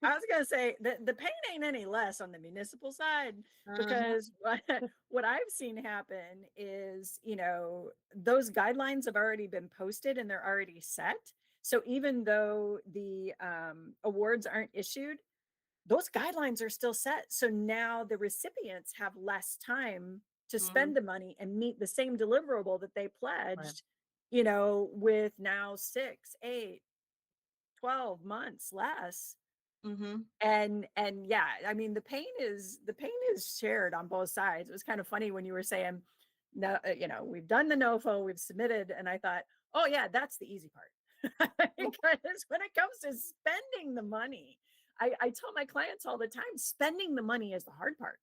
I was gonna say the pain ain't any less on the municipal side Uh-huh. because what I've seen happen is, those guidelines have already been posted and they're already set. So even though the awards aren't issued, those guidelines are still set. So now the recipients have less time to Mhm. spend the money and meet the same deliverable that they Right. pledged, with now 6, 8, 12 months less. Mhm. And yeah, I mean the pain is shared on both sides. It was kind of funny when you were saying, no, we've done the NOFO, we've submitted, and I thought, oh yeah, that's the easy part. Because when it comes to spending the money, I tell my clients all the time, spending the money is the hard part.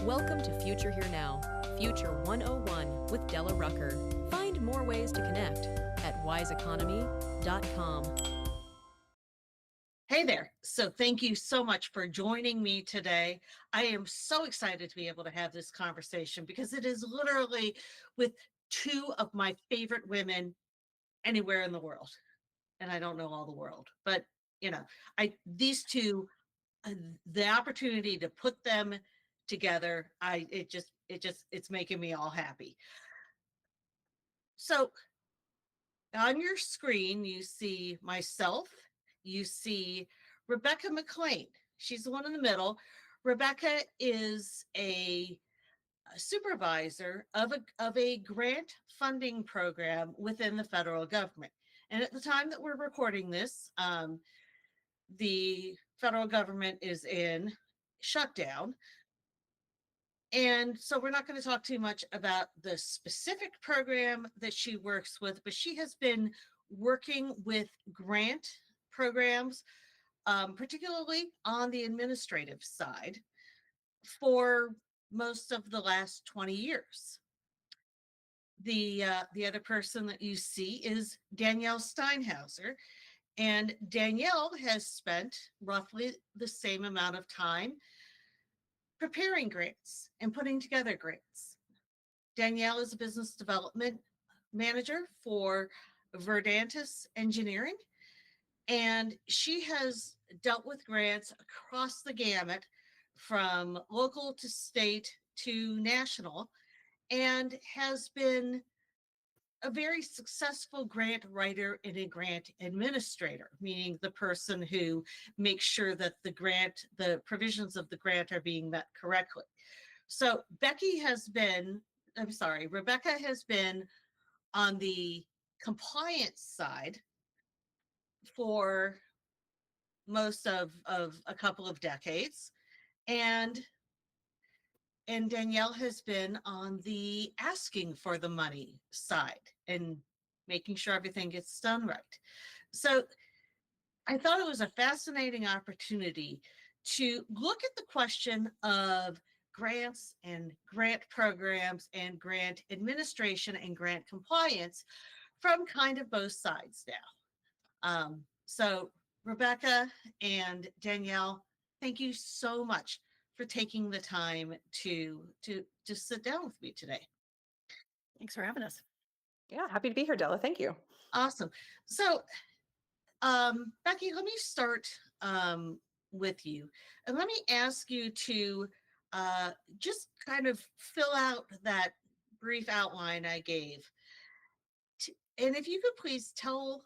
Welcome to Future Here Now, Future 101 with Della Rucker. Find more ways to connect at wiseeconomy.com. Hey there. So thank you so much for joining me today. I am so excited to be able to have this conversation because it is literally with two of my favorite women anywhere in the world. And I don't know all the world, but you know, I these two the opportunity to put them together, it's making me all happy. So on your screen, you see myself, you see Rebecca McLean. She's the one in the middle. Rebecca is a supervisor of a grant funding program within the federal government. And at the time that we're recording this, the federal government is in shutdown. And so we're not going to talk too much about the specific program that she works with, but she has been working with grant programs, particularly on the administrative side, for most of the last 20 years. The other person that you see is Danielle Steinhauser, and Danielle has spent roughly the same amount of time preparing grants and putting together grants. Danielle is a business development manager for Verdantis Engineering, and she has dealt with grants across the gamut from local to state to national, and has been a very successful grant writer and a grant administrator, meaning the person who makes sure that the provisions of the grant are being met correctly. So Rebecca has been on the compliance side for most of a couple of decades. And Danielle has been on the asking for the money side and making sure everything gets done right. So I thought it was a fascinating opportunity to look at the question of grants and grant programs and grant administration and grant compliance from kind of both sides now. So, Rebecca and Danielle, thank you so much for taking the time to just sit down with me today. Thanks for having us. Yeah, happy to be here, Della. Thank you. Awesome. So, Becky, let me start with you, and let me ask you to just kind of fill out that brief outline I gave. And if you could please tell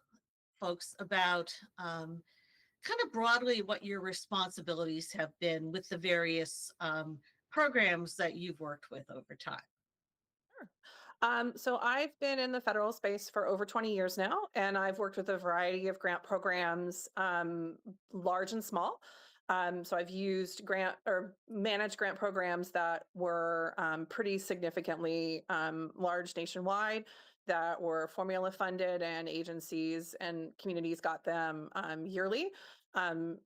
folks about kind of broadly what your responsibilities have been with the various programs that you've worked with over time. Sure. So I've been in the federal space for over 20 years now, and I've worked with a variety of grant programs, large and small. So I've used grant or managed grant programs that were pretty significantly large nationwide, that were formula funded, and agencies and communities got them yearly.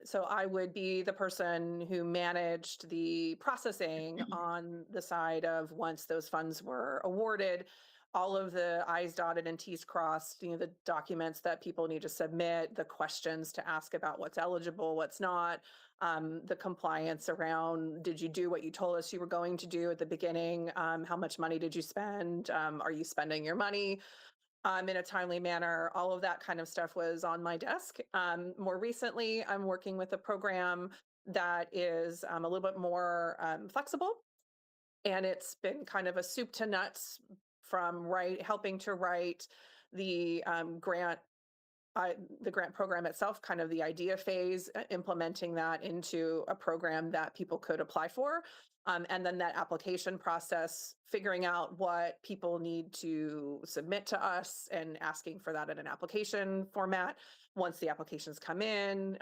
So I would be the person who managed the processing on the side of once those funds were awarded, all of the I's dotted and T's crossed, the documents that people need to submit, the questions to ask about what's eligible, what's not, the compliance around, did you do what you told us you were going to do at the beginning? How much money did you spend? Are you spending your money? in a timely manner. All of that kind of stuff was on my desk. More recently, I'm working with a program that is a little bit more flexible, and it's been kind of a soup to nuts from helping to write the the grant program itself, kind of the idea phase, implementing that into a program that people could apply for. And then that application process, figuring out what people need to submit to us and asking for that in an application format. Once the applications come in,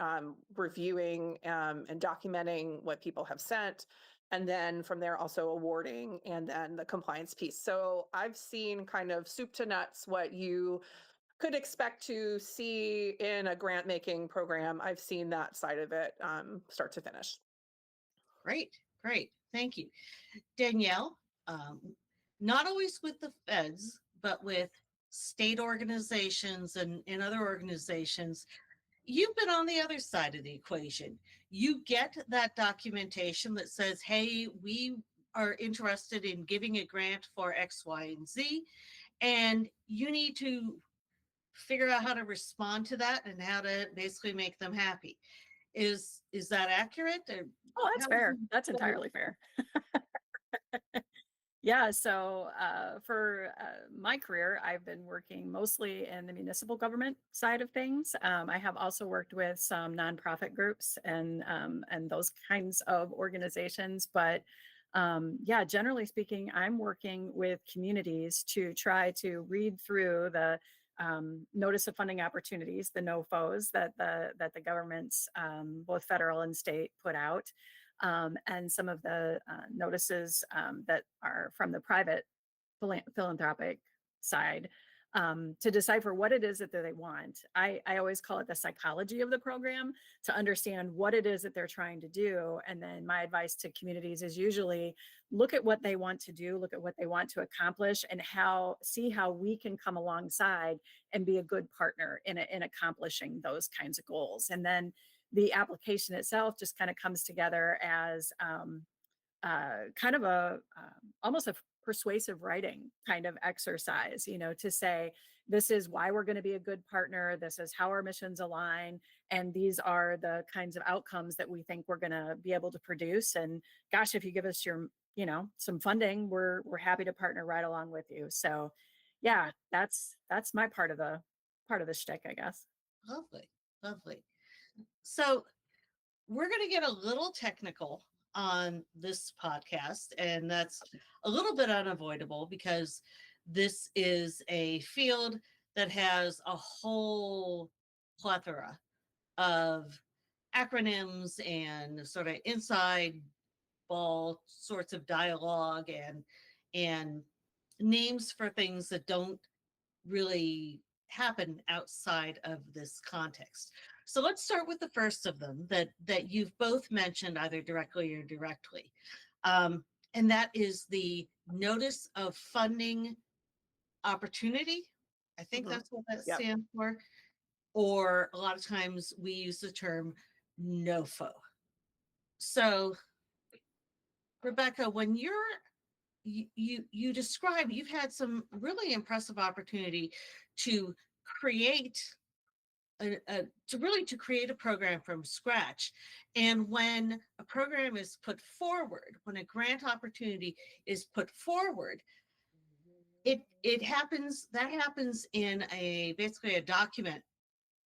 reviewing and documenting what people have sent. And then from there, also awarding and then the compliance piece. So I've seen kind of soup to nuts what you could expect to see in a grant making program. I've seen that side of it start to finish. Great, great. Thank you. Danielle, not always with the feds, but with state organizations and other organizations, you've been on the other side of the equation. You get that documentation that says, hey, we are interested in giving a grant for X, Y, and Z, and you need to figure out how to respond to that and how to basically make them happy. Is that accurate? Or Oh, that's how fair. would you- That's entirely fair. Yeah, so for my career, I've been working mostly in the municipal government side of things. I have also worked with some nonprofit groups and those kinds of organizations. But yeah, generally speaking, I'm working with communities to try to read through the notice of funding opportunities, the NOFOs that the governments, both federal and state, put out, and some of the notices that are from the private philanthropic side, to decipher what it is that they want. I always call it the psychology of the program, to understand what it is that they're trying to do. And then my advice to communities is usually look at what they want to do, look at what they want to accomplish, and see how we can come alongside and be a good partner in accomplishing those kinds of goals. And then the application itself just kind of comes together as kind of almost a persuasive writing kind of exercise, to say, this is why we're going to be a good partner. This is how our missions align. And these are the kinds of outcomes that we think we're going to be able to produce. And gosh, if you give us some funding, we're happy to partner right along with you. So yeah, that's my part of the shtick, I guess. Lovely, lovely. So we're going to get a little technical on this podcast, and that's a little bit unavoidable because this is a field that has a whole plethora of acronyms and sort of inside ball sorts of dialogue and names for things that don't really happen outside of this context. So let's start with the first of them that you've both mentioned either directly or indirectly. And that is the notice of funding opportunity. I think Mhm. that's what that Yep. stands for. Or a lot of times we use the term NOFO. So Rebecca, when you describe, you've had some really impressive opportunity to create to create a program from scratch. And when a program is put forward, when a grant opportunity is put forward, it happens in basically a document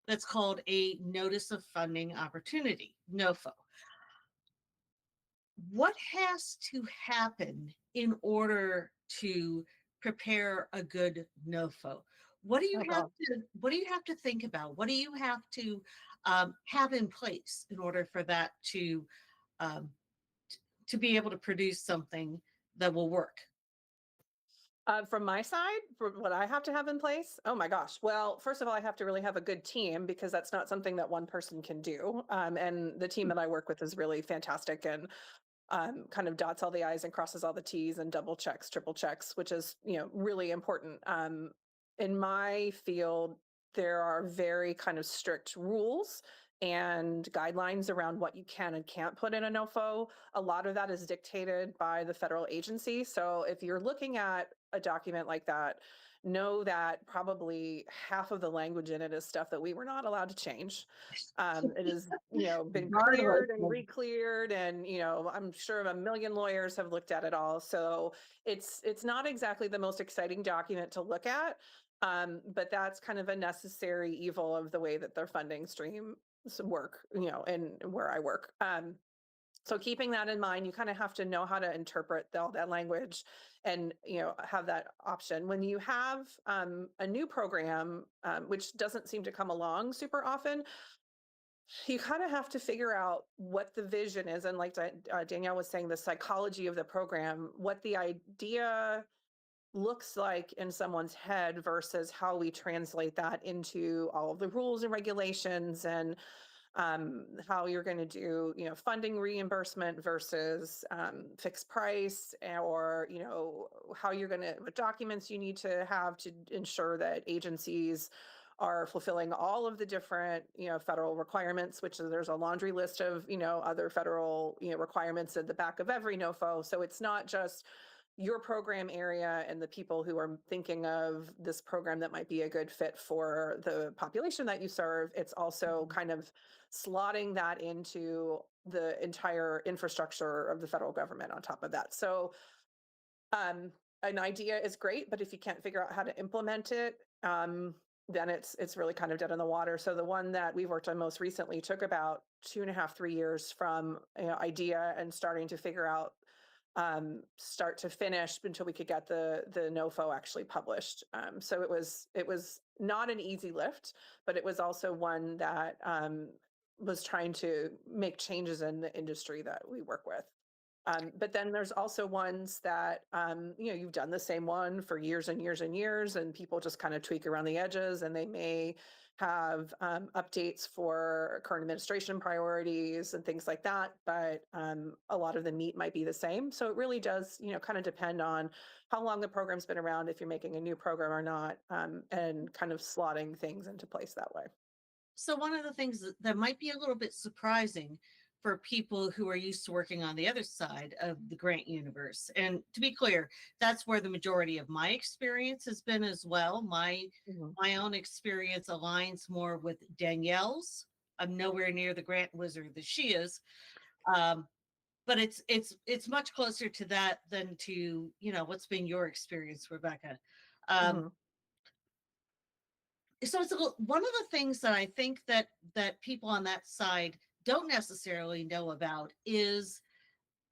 that's called a notice of funding opportunity, NOFO. What has to happen in order to prepare a good NOFO? What do you have to think about? What do you have to have in place in order for that um, to be able to produce something that will work? From my side, for what I have to have in place, oh my gosh. Well, first of all, I have to really have a good team because that's not something that one person can do. And the team that I work with is really fantastic and kind of dots all the I's and crosses all the T's and double checks, triple checks, which is, really important. In my field, there are very kind of strict rules and guidelines around what you can and can't put in a NOFO. A lot of that is dictated by the federal agency. So if you're looking at a document like that, know that probably half of the language in it is stuff that we were not allowed to change. It has, been cleared and re-cleared, and I'm sure a million lawyers have looked at it all. So it's not exactly the most exciting document to look at, but that's kind of a necessary evil of the way that their funding streams work, and where I work. So keeping that in mind, you kind of have to know how to interpret all that language and, have that option. When you have a new program, which doesn't seem to come along super often, you kind of have to figure out what the vision is. And like Danielle was saying, the psychology of the program, what the idea looks like in someone's head versus how we translate that into all of the rules and regulations, and how you're going to do, funding reimbursement versus fixed price, or, how you're going to, what documents you need to have to ensure that agencies are fulfilling all of the different, federal requirements, which is, there's a laundry list of, other federal, requirements at the back of every NOFO. So it's not just your program area and the people who are thinking of this program that might be a good fit for the population that you serve. It's also kind of slotting that into the entire infrastructure of the federal government on top of that. So an idea is great, but if you can't figure out how to implement it, then it's really kind of dead in the water. So the one that we worked on most recently took about 2.5, 3 years from idea and starting to figure out start to finish until we could get the NOFO actually published. So it was not an easy lift, but it was also one that was trying to make changes in the industry that we work with. But then there's also ones that, you've done the same one for years and years and years, and people just kind of tweak around the edges, and they may have updates for current administration priorities and things like that. But a lot of the meat might be the same. So it really does, kind of depend on how long the program's been around, if you're making a new program or not, and kind of slotting things into place that way. So one of the things that might be a little bit surprising for people who are used to working on the other side of the grant universe, and to be clear, that's where the majority of my experience has been as well. My own experience aligns more with Danielle's. I'm nowhere near the grant wizard that she is, but it's much closer to that than to what's been your experience, Rebecca. Mhm. So it's one of the things that I think that people on that side don't necessarily know about is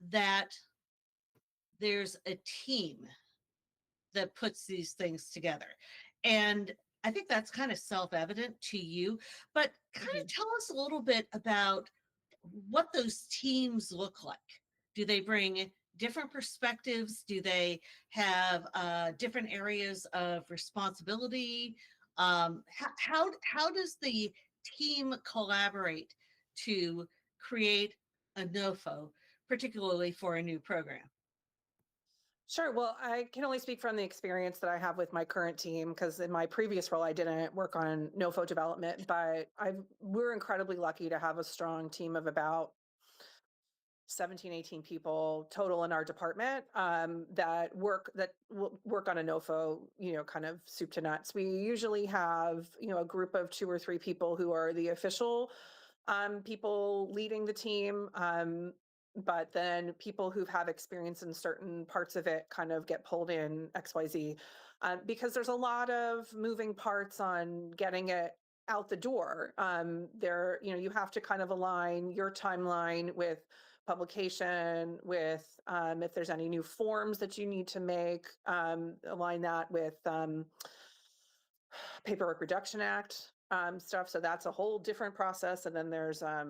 that there's a team that puts these things together. And I think that's kind of self-evident to you, but kind of tell us a little bit about what those teams look like. Do they bring different perspectives? Do they have different areas of responsibility? How does the team collaborate to create a NOFO, particularly for a new program? Sure. Well, I can only speak from the experience that I have with my current team, because in my previous role, I didn't work on NOFO development, but we're incredibly lucky to have a strong team of about 17, 18 people total in our department, that work on a NOFO, kind of soup to nuts. We usually have, a group of 2 or 3 people who are the official people leading the team. But then people who have experience in certain parts of it kind of get pulled in XYZ, because there's a lot of moving parts on getting it out the door. You have to kind of align your timeline with publication, with if there's any new forms that you need to make, align that with Paperwork Reduction Act stuff. So that's a whole different process. And then there's, a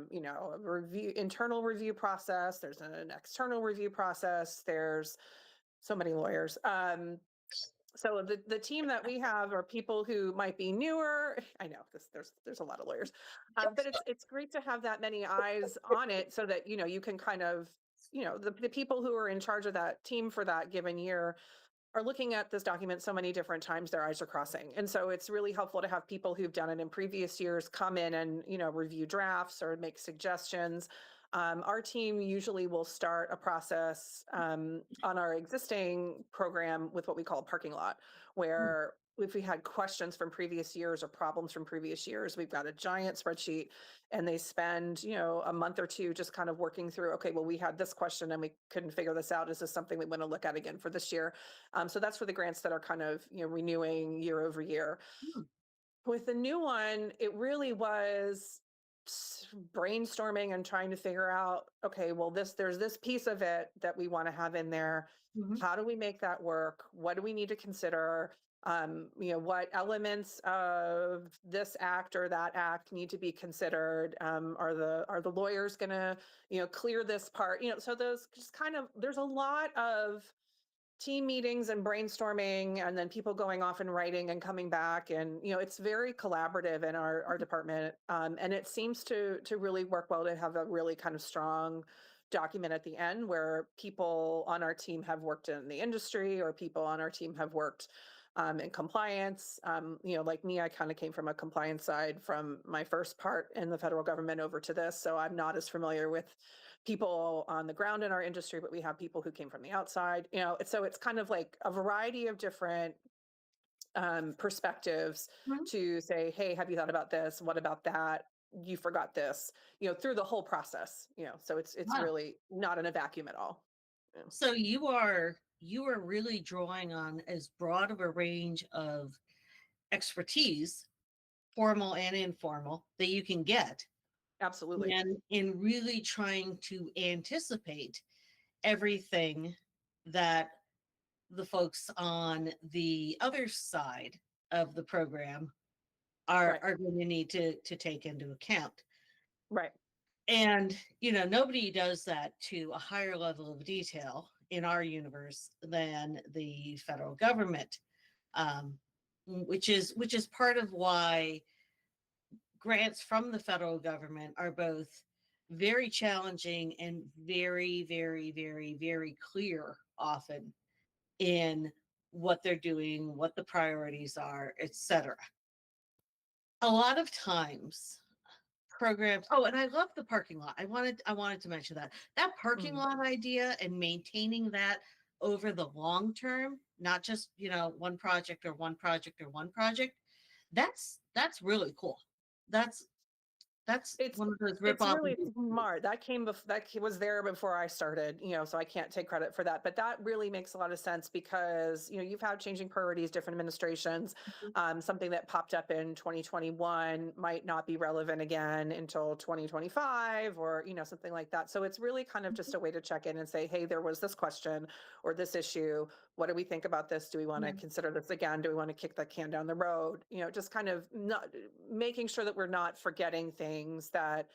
internal review process. There's an external review process. There's so many lawyers. So the team that we have are people who might be newer. I know there's a lot of lawyers, but it's great to have that many eyes on it, so that, you can kind of, the people who are in charge of that team for that given year are looking at this document so many different times, their eyes are crossing. And so it's really helpful to have people who've done it in previous years come in and, review drafts or make suggestions. Our team usually will start a process on our existing program with what we call a parking lot, where if we had questions from previous years or problems from previous years, we've got a giant spreadsheet, and they spend, a month or two just kind of working through, okay, well, we had this question and we couldn't figure this out. Is this something we want to look at again for this year? So that's for the grants that are kind of, renewing year over year. Hmm. With the new one, it really was brainstorming and trying to figure out, okay, well, there's this piece of it that we want to have in there. Mhm. How do we make that work? What do we need to consider? What elements of this act or that act need to be considered? Are the lawyers going to, clear this part? So those just kind of, there's a lot of team meetings and brainstorming, and then people going off and writing and coming back, and it's very collaborative in our department, and it seems to really work well to have a really kind of strong document at the end where people on our team have worked in the industry, or people on our team have worked in compliance. Like me, I kind of came from a compliance side from my first part in the federal government over to this, so I'm not as familiar with people on the ground in our industry, but we have people who came from the outside, so it's kind of like a variety of different perspectives Mhm. to say, hey, have you thought about this? What about that? You forgot this, through the whole process, so it's Wow. really not in a vacuum at all. Yeah. So you are really drawing on as broad of a range of expertise, formal and informal, that you can get, Absolutely. and in really trying to anticipate everything that the folks on the other side of the program are Right. are going to need to take into account. Right. And nobody does that to a higher level of detail in our universe than the federal government, um, which is part of why grants from the federal government are both very challenging and very, very, very, very clear often in what they're doing, what the priorities are, etc. A lot of times programs. Oh, and I love the parking lot. I wanted to mention that parking Mm. lot idea, and maintaining that over the long term, not just, one project or one project or one project. That's really cool. That's that's It's one of those rip it's off. really smart. Was there before I started, so I can't take credit for that. But that really makes a lot of sense because, you've had changing priorities, different administrations. Something that popped up in 2021 might not be relevant again until 2025, or, something like that. So it's really kind of just a way to check in and say, hey, there was this question or this issue. What do we think about this? Do we want to consider this again? Do we want to kick that can down the road? Just kind of not making sure that we're not forgetting things, that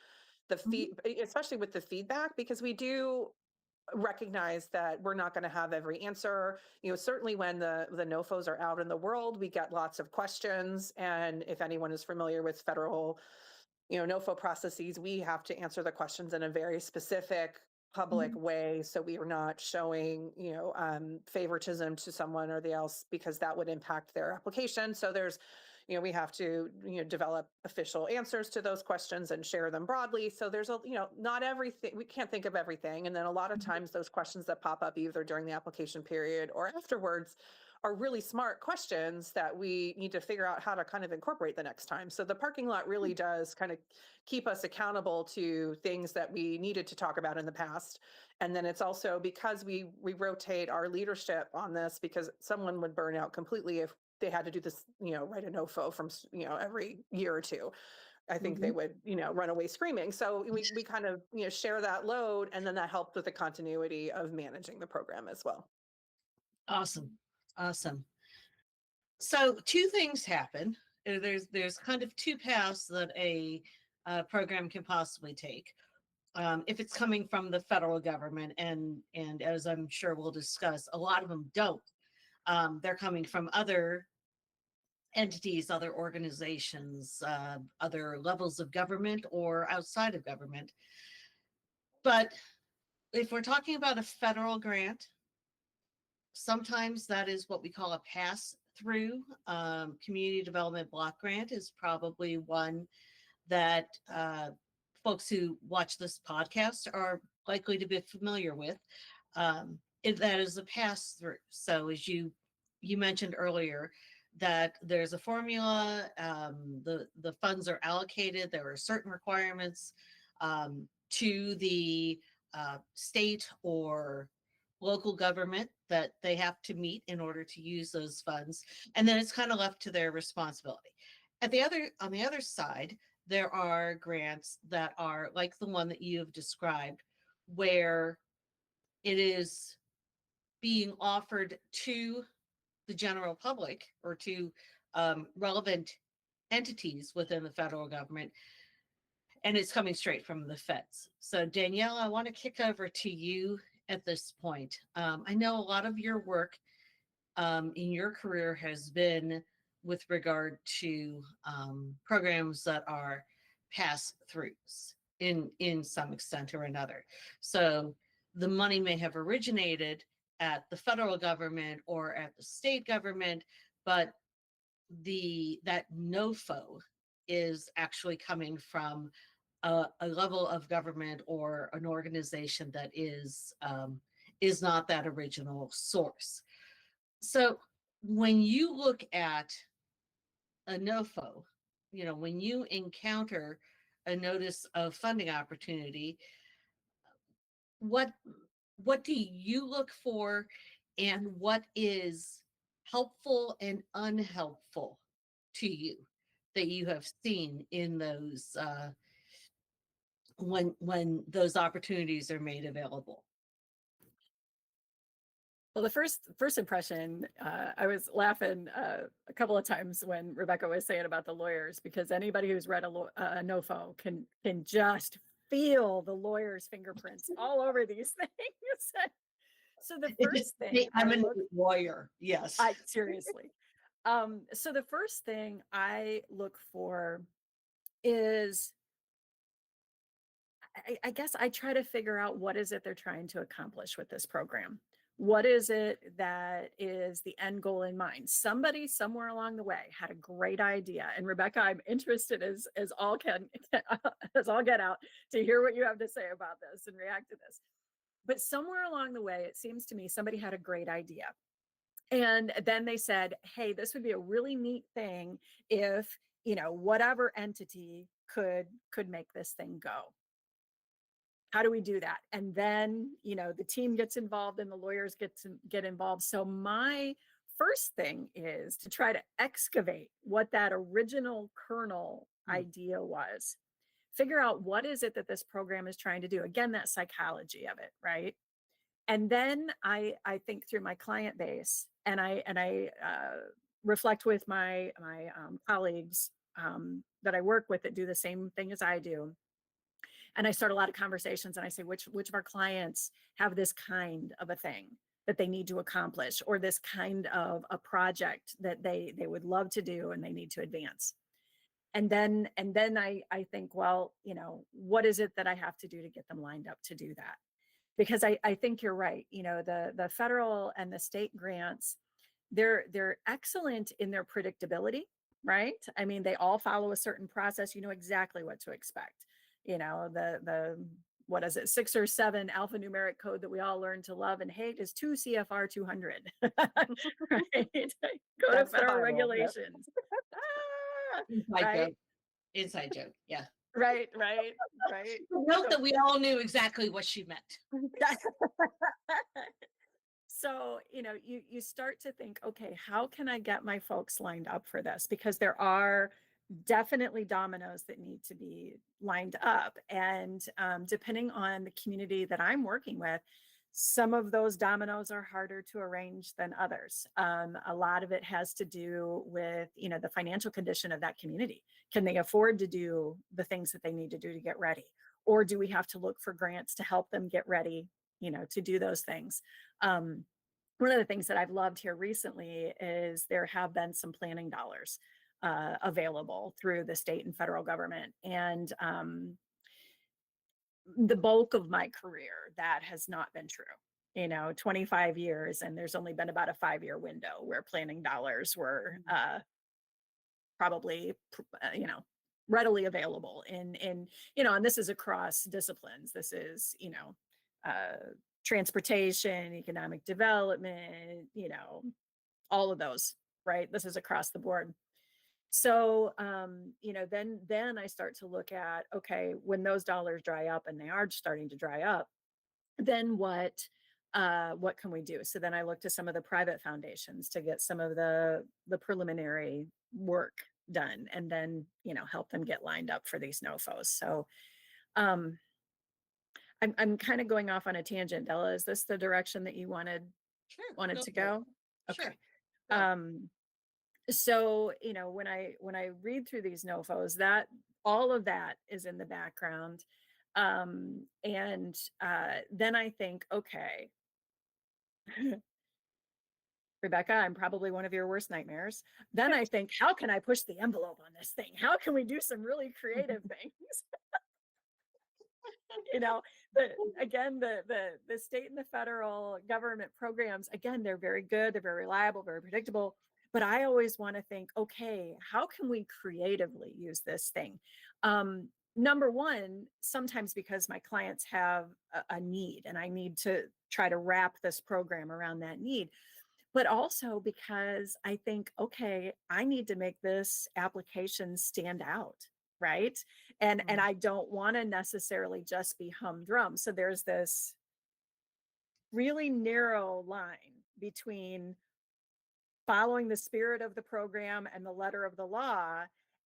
especially with the feedback, because we do recognize that we're not going to have every answer. Certainly when the NOFOs are out in the world, we get lots of questions. And if anyone is familiar with federal, NOFO processes, we have to answer the questions in a very specific public way. So we are not showing, favoritism to someone or the else, because that would impact their application. So there's, we have to, develop official answers to those questions and share them broadly. So there's not everything, we can't think of everything. And then a lot of times those questions that pop up either during the application period or afterwards are really smart questions that we need to figure out how to kind of incorporate the next time. So the parking lot really does kind of keep us accountable to things that we needed to talk about in the past. And then it's also because we rotate our leadership on this, because someone would burn out completely if they had to do this, write a NOFO from, every year or two. I think they would, run away screaming. So we kind of, share that load, and then that helped with the continuity of managing the program as well. Awesome. Awesome. So two things happen. There's kind of two paths that a program can possibly take. If it's coming from the federal government, and as I'm sure we'll discuss, a lot of them don't. They're coming from other entities, other organizations, other levels of government or outside of government. But if we're talking about a federal grant, sometimes that is what we call a pass-through. Community Development Block Grant is probably one that folks who watch this podcast are likely to be familiar with. That is a pass-through. So as you mentioned earlier, that there's a formula, the funds are allocated, there are certain requirements to the state or local government that they have to meet in order to use those funds, and then it's kind of left to their responsibility. On the other side, there are grants that are like the one that you have described, where it is being offered to the general public or to relevant entities within the federal government, and it's coming straight from the feds. So Danielle, I want to kick over to you at this point. I know a lot of your work in your career has been with regard to programs that are pass-throughs in some extent or another. So the money may have originated at the federal government or at the state government, but that NOFO is actually coming from a level of government or an organization that is not that original source. So when you look at a NOFO, when you encounter a notice of funding opportunity, what do you look for, and what is helpful and unhelpful to you that you have seen in those when those opportunities are made available? Well, the first impression, I was laughing a couple of times when Rebecca was saying about the lawyers, because anybody who's read a NOFO can just feel the lawyer's fingerprints all over these things. So the first thing I'm a lawyer. Yes. Seriously. So the first thing I look for is, I guess I try to figure out what is it they're trying to accomplish with this program. What is it that is the end goal in mind? Somebody somewhere along the way had a great idea. And Rebecca, I'm interested as all get out to hear what you have to say about this and react to this. But somewhere along the way, it seems to me somebody had a great idea. And then they said, hey, this would be a really neat thing if, whatever entity could make this thing go. How do we do that? And then, the team gets involved and the lawyers get involved. So my first thing is to try to excavate what that original kernel idea was. Figure out what is it that this program is trying to do. Again, that psychology of it, right? And then I think through my client base, and I reflect with my colleagues that I work with that do the same thing as I do. And I start a lot of conversations, and I say, which of our clients have this kind of a thing that they need to accomplish, or this kind of a project that they would love to do and they need to advance. And then I think, well, what is it that I have to do to get them lined up to do that? Because I think you're right. The federal and the state grants, they're excellent in their predictability, right? I mean, they all follow a certain process. You know exactly what to expect. The what is it, 6 or 7 alphanumeric code that we all learn to love and hate is 2 CFR 200, right? Go to federal regulations. Inside joke. Yeah. Right. Note that we all knew exactly what she meant. So, you start to think, okay, how can I get my folks lined up for this? Because there are definitely dominoes that need to be lined up. And depending on the community that I'm working with, some of those dominoes are harder to arrange than others. A lot of it has to do with, the financial condition of that community. Can they afford to do the things that they need to do to get ready? Or do we have to look for grants to help them get ready, to do those things? One of the things that I've loved here recently is there have been some planning dollars available through the state and federal government. And the bulk of my career, that has not been true. 25 years, and there's only been about a 5-year window where planning dollars were probably, readily available in, and this is across disciplines. This is, transportation, economic development, all of those right? This is across the board. So, then I start to look at, okay, when those dollars dry up, and they are starting to dry up, then what can we do? So then I look to some of the private foundations to get some of the preliminary work done, and then, help them get lined up for these NOFOs. So, um, I'm kind of going off on a tangent, Della. Is this the direction that you Sure. wanted Go to for it. go? Sure. Okay. Go. So, when I read through these NOFOs, that all of that is in the background. And then I think, okay, Rebecca, I'm probably one of your worst nightmares. Then I think, how can I push the envelope on this thing? How can we do some really creative things? you know the again the state and the federal government programs, again, they're very good, they're very reliable, very predictable, but I always want to think, okay, how can we creatively use this thing? Number one, sometimes because my clients have a need, and I need to try to wrap this program around that need, but also because I think, okay, I need to make this application stand out, right? And I don't want to necessarily just be humdrum. So there's this really narrow line between following the spirit of the program and the letter of the law,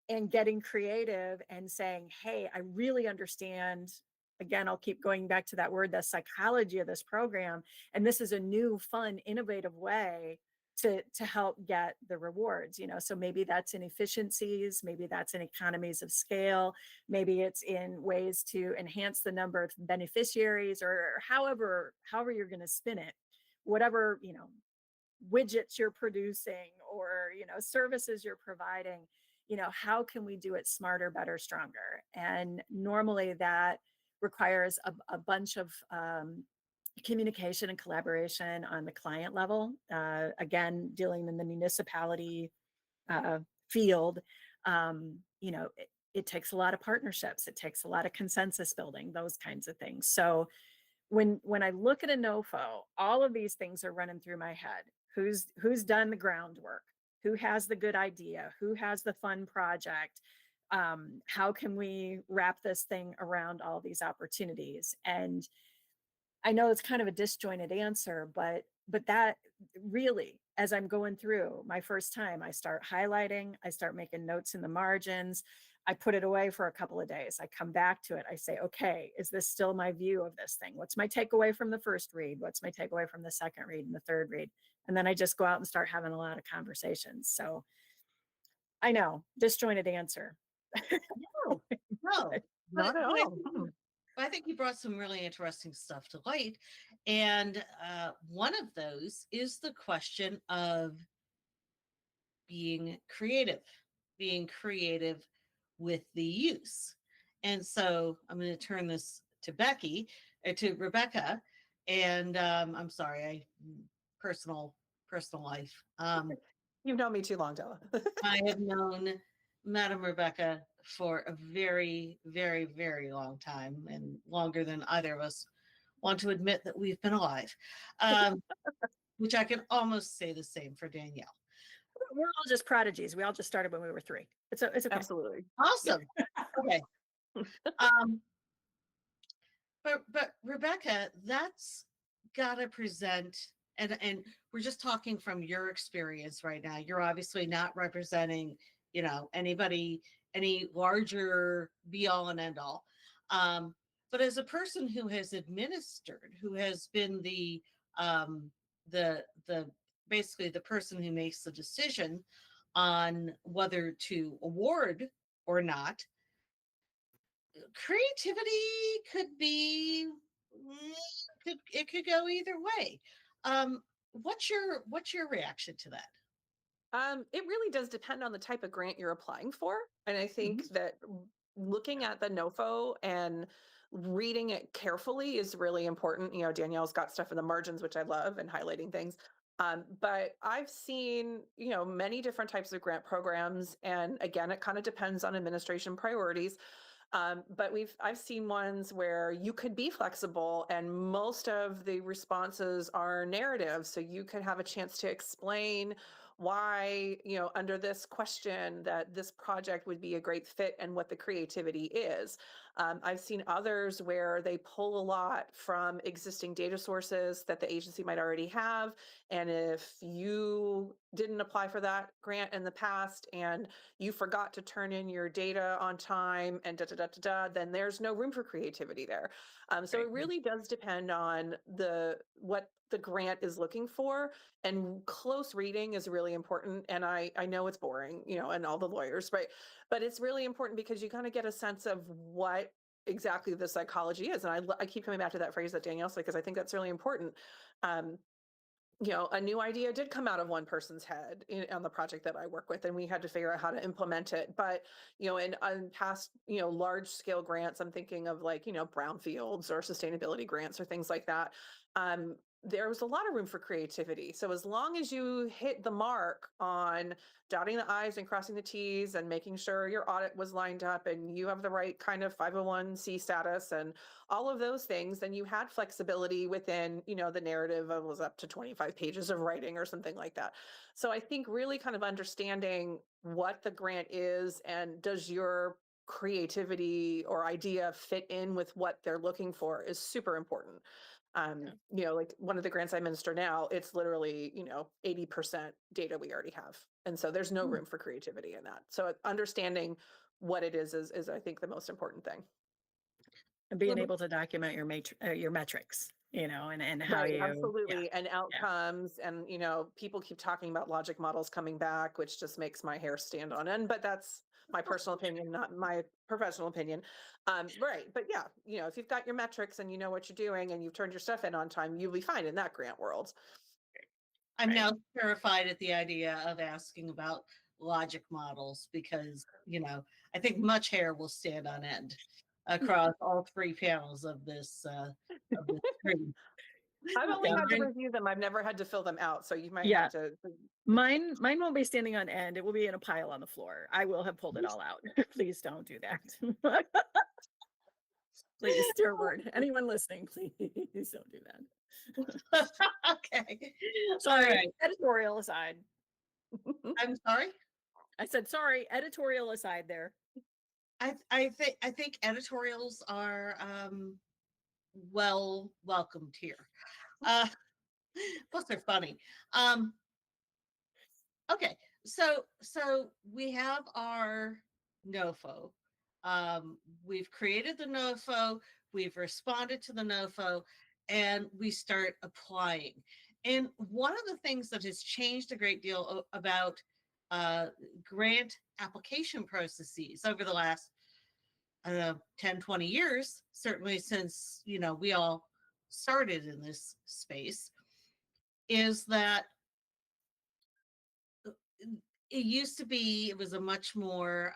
and getting creative and saying, hey, I really understand. Again, I'll keep going back to that word, the psychology of this program. And this is a new, fun, innovative way to help get the rewards. So maybe that's in efficiencies, maybe that's in economies of scale, maybe it's in ways to enhance the number of beneficiaries, or however you're going to spin it, whatever, widgets you're producing, or services you're providing. How can we do it smarter, better, stronger? And normally that requires a bunch of communication and collaboration on the client level. Again, dealing in the municipality field, it takes a lot of partnerships, it takes a lot of consensus building, those kinds of things. So when I look at a NOFO, all of these things are running through my head. Who's done the groundwork? Who has the good idea? Who has the fun project? How can we wrap this thing around all these opportunities? And I know it's kind of a disjointed answer, but that really, as I'm going through my first time, I start highlighting, I start making notes in the margins, I put it away for a couple of days, I come back to it, I say, okay, is this still my view of this thing? What's my takeaway from the first read? What's my takeaway from the second read and the third read? And then I just go out and start having a lot of conversations. So I know, disjointed answer. No, no, Not at all. I think you brought some really interesting stuff to light. And one of those is the question of being creative with the use. And so I'm going to turn this to to Rebecca. And I'm sorry, personal life. You've known me too long, Della. I have known Madam Rebecca for a very, very, very long time, and longer than either of us want to admit that we've been alive, which I can almost say the same for Danielle. We're all just prodigies. We all just started when we were 3. It's okay. Absolutely. Awesome. Okay. But Rebecca, that's got to present, and we're just talking from your experience right now. You're obviously not representing, anybody, any larger be all and end all. But as a person who has administered, who has been the basically the person who makes the decision on whether to award or not, creativity could be it could go either way. What's your reaction to that? It really does depend on the type of grant you're applying for. And I think that looking at the NOFO and reading it carefully is really important. Danielle's got stuff in the margins, which I love, and highlighting things. But I've seen, many different types of grant programs. And again, it kind of depends on administration priorities. But I've seen ones where you could be flexible, and most of the responses are narrative. So you could have a chance to explain why, under this question that this project would be a great fit and what the creativity is. I've seen others where they pull a lot from existing data sources that the agency might already have. And if you didn't apply for that grant in the past and you forgot to turn in your data on time and then there's no room for creativity there. So Right. it really does depend on what the grant is looking for, and close reading is really important. And I know it's boring, and all the lawyers, right? But it's really important because you kind of get a sense of what exactly the psychology is. And I keep coming back to that phrase that Danielle said, because I think that's really important. Um, a new idea did come out of one person's head on the project that I work with, and we had to figure out how to implement it. But, in past, large scale grants, I'm thinking of like, brownfields or sustainability grants or things like that. There was a lot of room for creativity. So as long as you hit the mark on dotting the I's and crossing the T's and making sure your audit was lined up and you have the right kind of 501c status and all of those things, then you had flexibility within, the narrative of was up to 25 pages of writing or something like that. So I think really kind of understanding what the grant is and does your creativity or idea fit in with what they're looking for is super important. Like one of the grants I administer now, it's literally, 80% data we already have. And so there's no Hmm. room for creativity in that. So understanding what it is I think the most important thing. And being Well, able to document your metrics, and how Right, yeah, absolutely. And outcomes. And, people keep talking about logic models coming back, which just makes my hair stand on end. But that's my personal opinion, not my professional opinion. Right. But yeah, if you've got your metrics and you know what you're doing and you've turned your stuff in on time, you'll be fine in that grant world. I'm right. now terrified at the idea of asking about logic models because, I think much hair will stand on end across all three panels of this screen. I've only Yeah, had to mine, review them. I've never had to fill them out. So you might yeah, have to. mine won't be standing on end. It will be in a pile on the floor. I will have pulled it all out. Please don't do that. Please, dear word, anyone listening, please don't do that. Okay. All Sorry, right. editorial aside. I'm sorry. I said sorry, editorial aside there. I think editorials are well welcomed here. Uh plus they're funny. Um okay. So we have our NOFO. We've created the NOFO, we've responded to the NOFO, and we start applying. And one of the things that has changed a great deal about grant application processes over the last 10, 20 years, certainly since, we all started in this space, is that it used to be, it was a much more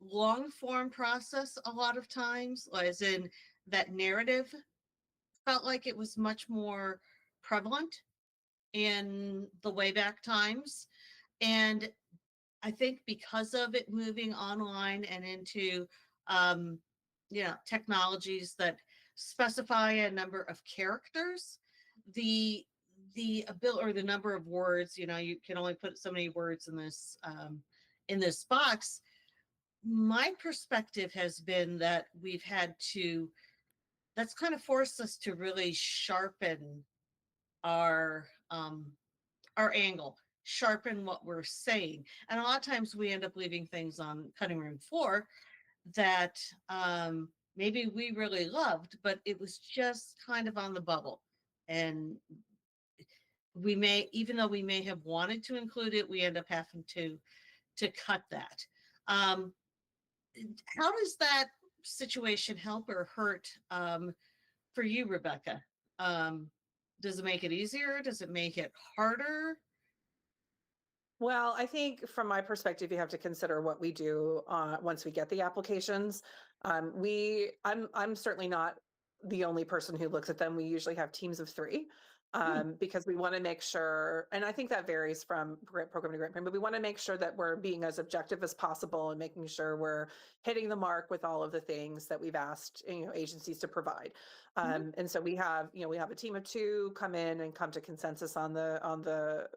long form process a lot of times, as in that narrative felt like it was much more prevalent in the way back times. And I think because of it moving online and into technologies that specify a number of characters, the ability or the number of words, you can only put so many words in this box. My perspective has been that that's kind of forced us to really sharpen our um our angle, sharpen what we're saying. And a lot of times we end up leaving things on cutting room floor that maybe we really loved, but it was just kind of on the bubble. And even though we may have wanted to include it, we end up having to cut that. Um, how does that situation help or hurt for you, Rebecca? Does it make it easier? Does it make it harder? Well, I think from my perspective, you have to consider what we do once we get the applications. I'm certainly not the only person who looks at them. We usually have teams of 3. because we want to make sure, and I think that varies from grant program to grant program, but we want to make sure that we're being as objective as possible and making sure we're hitting the mark with all of the things that we've asked, agencies to provide. And so we have a team of 2 come in and come to consensus on the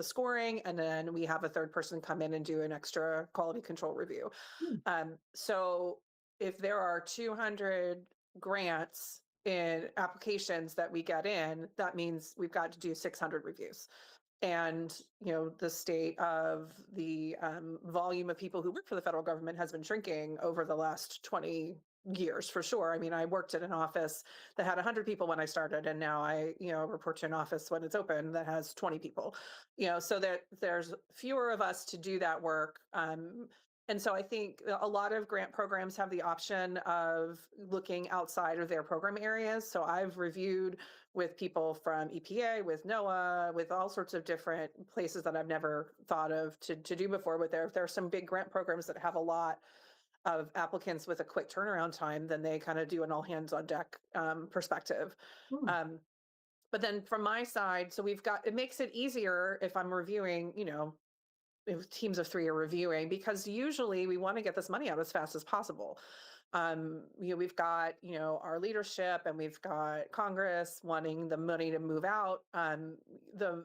scoring, and then we have a third person come in and do an extra quality control review. So if there are 200 grants in applications that we get in, that means we've got to do 600 reviews. And, the state of the volume of people who work for the federal government has been shrinking over the last 20 years, for sure. I mean, I worked at an office that had 100 people when I started, and now I, report to an office when it's open that has 20 people, so that there's fewer of us to do that work. And so I think a lot of grant programs have the option of looking outside of their program areas. So I've reviewed with people from EPA, with NOAA, with all sorts of different places that I've never thought of to do before. But there are some big grant programs that have a lot of applicants with a quick turnaround time, then they kind of do an all hands on deck perspective. But then from my side, so it makes it easier if I'm reviewing, if teams of 3 are reviewing, because usually we want to get this money out as fast as possible. We've got, our leadership, and we've got Congress wanting the money to move out. The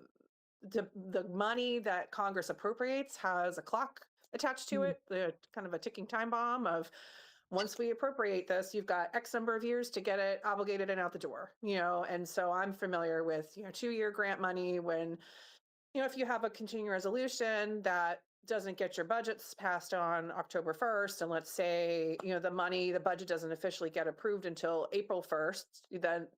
money that Congress appropriates has a clock attached to it, the kind of a ticking time bomb of, once we appropriate this, you've got X number of years to get it obligated and out the door, and so I'm familiar with, 2-year grant money when, if you have a continuing resolution that doesn't get your budgets passed on October 1st, and let's say, the budget doesn't officially get approved until April 1st, then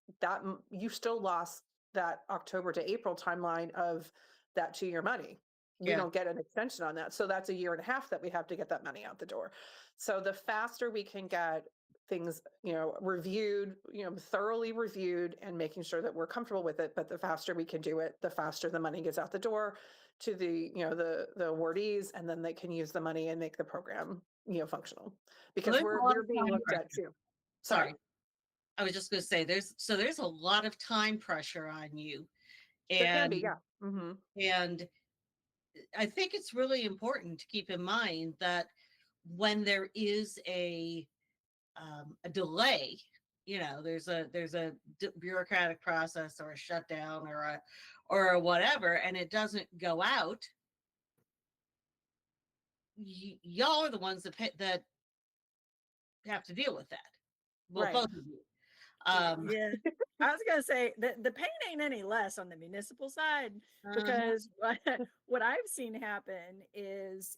you still lost that October to April timeline of that 2-year money. We don't get an extension on that. So that's a 1.5 years that we have to get that money out the door. So the faster we can get things, reviewed, thoroughly reviewed, and making sure that we're comfortable with it, but the faster we can do it, the faster the money gets out the door to the awardees, and then they can use the money and make the program, functional, because we're being looked at too. Sorry. I was just going to say there's a lot of time pressure on you. And there can be, yeah. And I think it's really important to keep in mind that when there is a delay, there's a bureaucratic process or a shutdown or a whatever, and it doesn't go out, y'all are the ones that have to deal with that. Well, Right. both of you. Yeah, I was gonna say the pain ain't any less on the municipal side, because what I've seen happen is,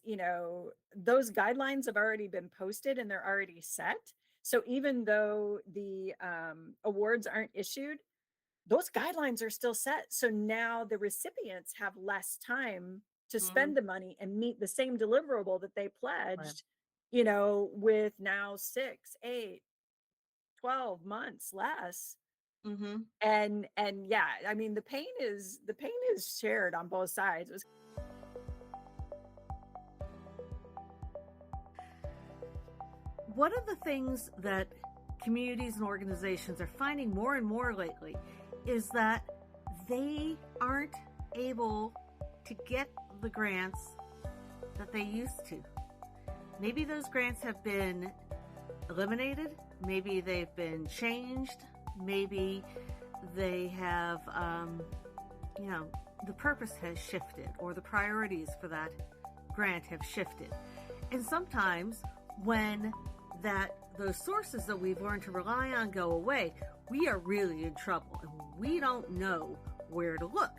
those guidelines have already been posted and they're already set. So even though the awards aren't issued, those guidelines are still set. So now the recipients have less time to spend the money and meet the same deliverable that they pledged, with now 6, 8, 12 months less. And yeah, I mean, the pain is shared on both sides. One of the things that communities and organizations are finding more and more lately is that they aren't able to get the grants that they used to. Maybe those grants have been eliminated. Maybe they've been changed. Maybe they have, the purpose has shifted, or the priorities for that grant have shifted. And sometimes when those sources that we've learned to rely on go away, we are really in trouble, and we don't know where to look,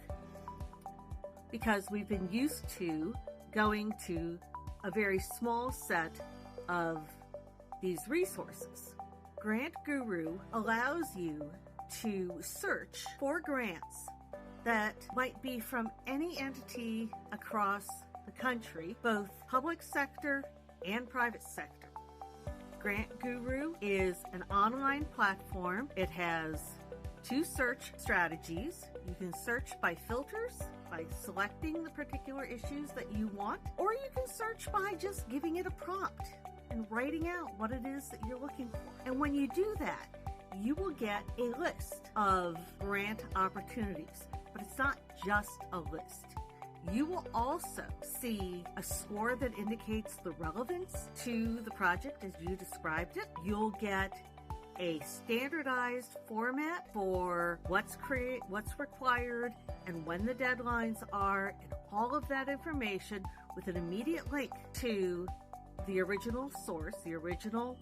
because we've been used to going to a very small set of these resources. Grant Guru allows you to search for grants that might be from any entity across the country, both public sector and private sector. Grant Guru is an online platform. It has 2 search strategies. You can search by filters, by selecting the particular issues that you want, or you can search by just giving it a prompt and writing out what it is that you're looking for. And when you do that, you will get a list of grant opportunities, but it's not just a list. You will also see a score that indicates the relevance to the project as you described it. You'll get a standardized format for what's required and when the deadlines are, and all of that information with an immediate link to the original source, the original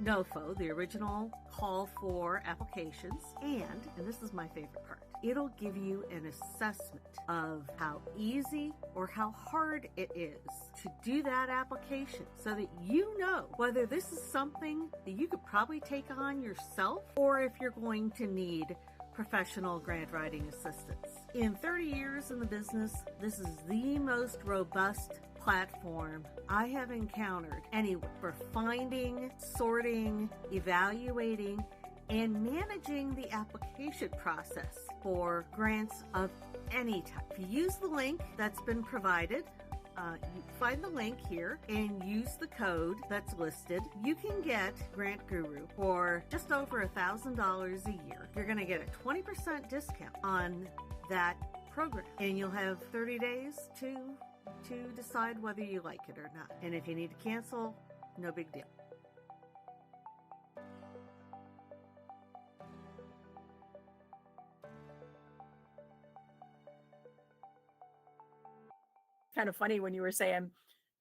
NOFO, the original call for applications, and this is my favorite part, it'll give you an assessment of how easy or how hard it is to do that application so that you know whether this is something that you could probably take on yourself or if you're going to need professional grant writing assistance. In 30 years in the business, this is the most robust platform I have encountered anywhere for finding, sorting, evaluating, and managing the application process for grants of any type. If you use the link that's been provided, you find the link here and use the code that's listed, you can get Grant Guru for just over $1,000 a year. You're going to get a 20% discount on that program, and you'll have 30 days to decide whether you like it or not. And if you need to cancel, no big deal. Kind of funny when you were saying,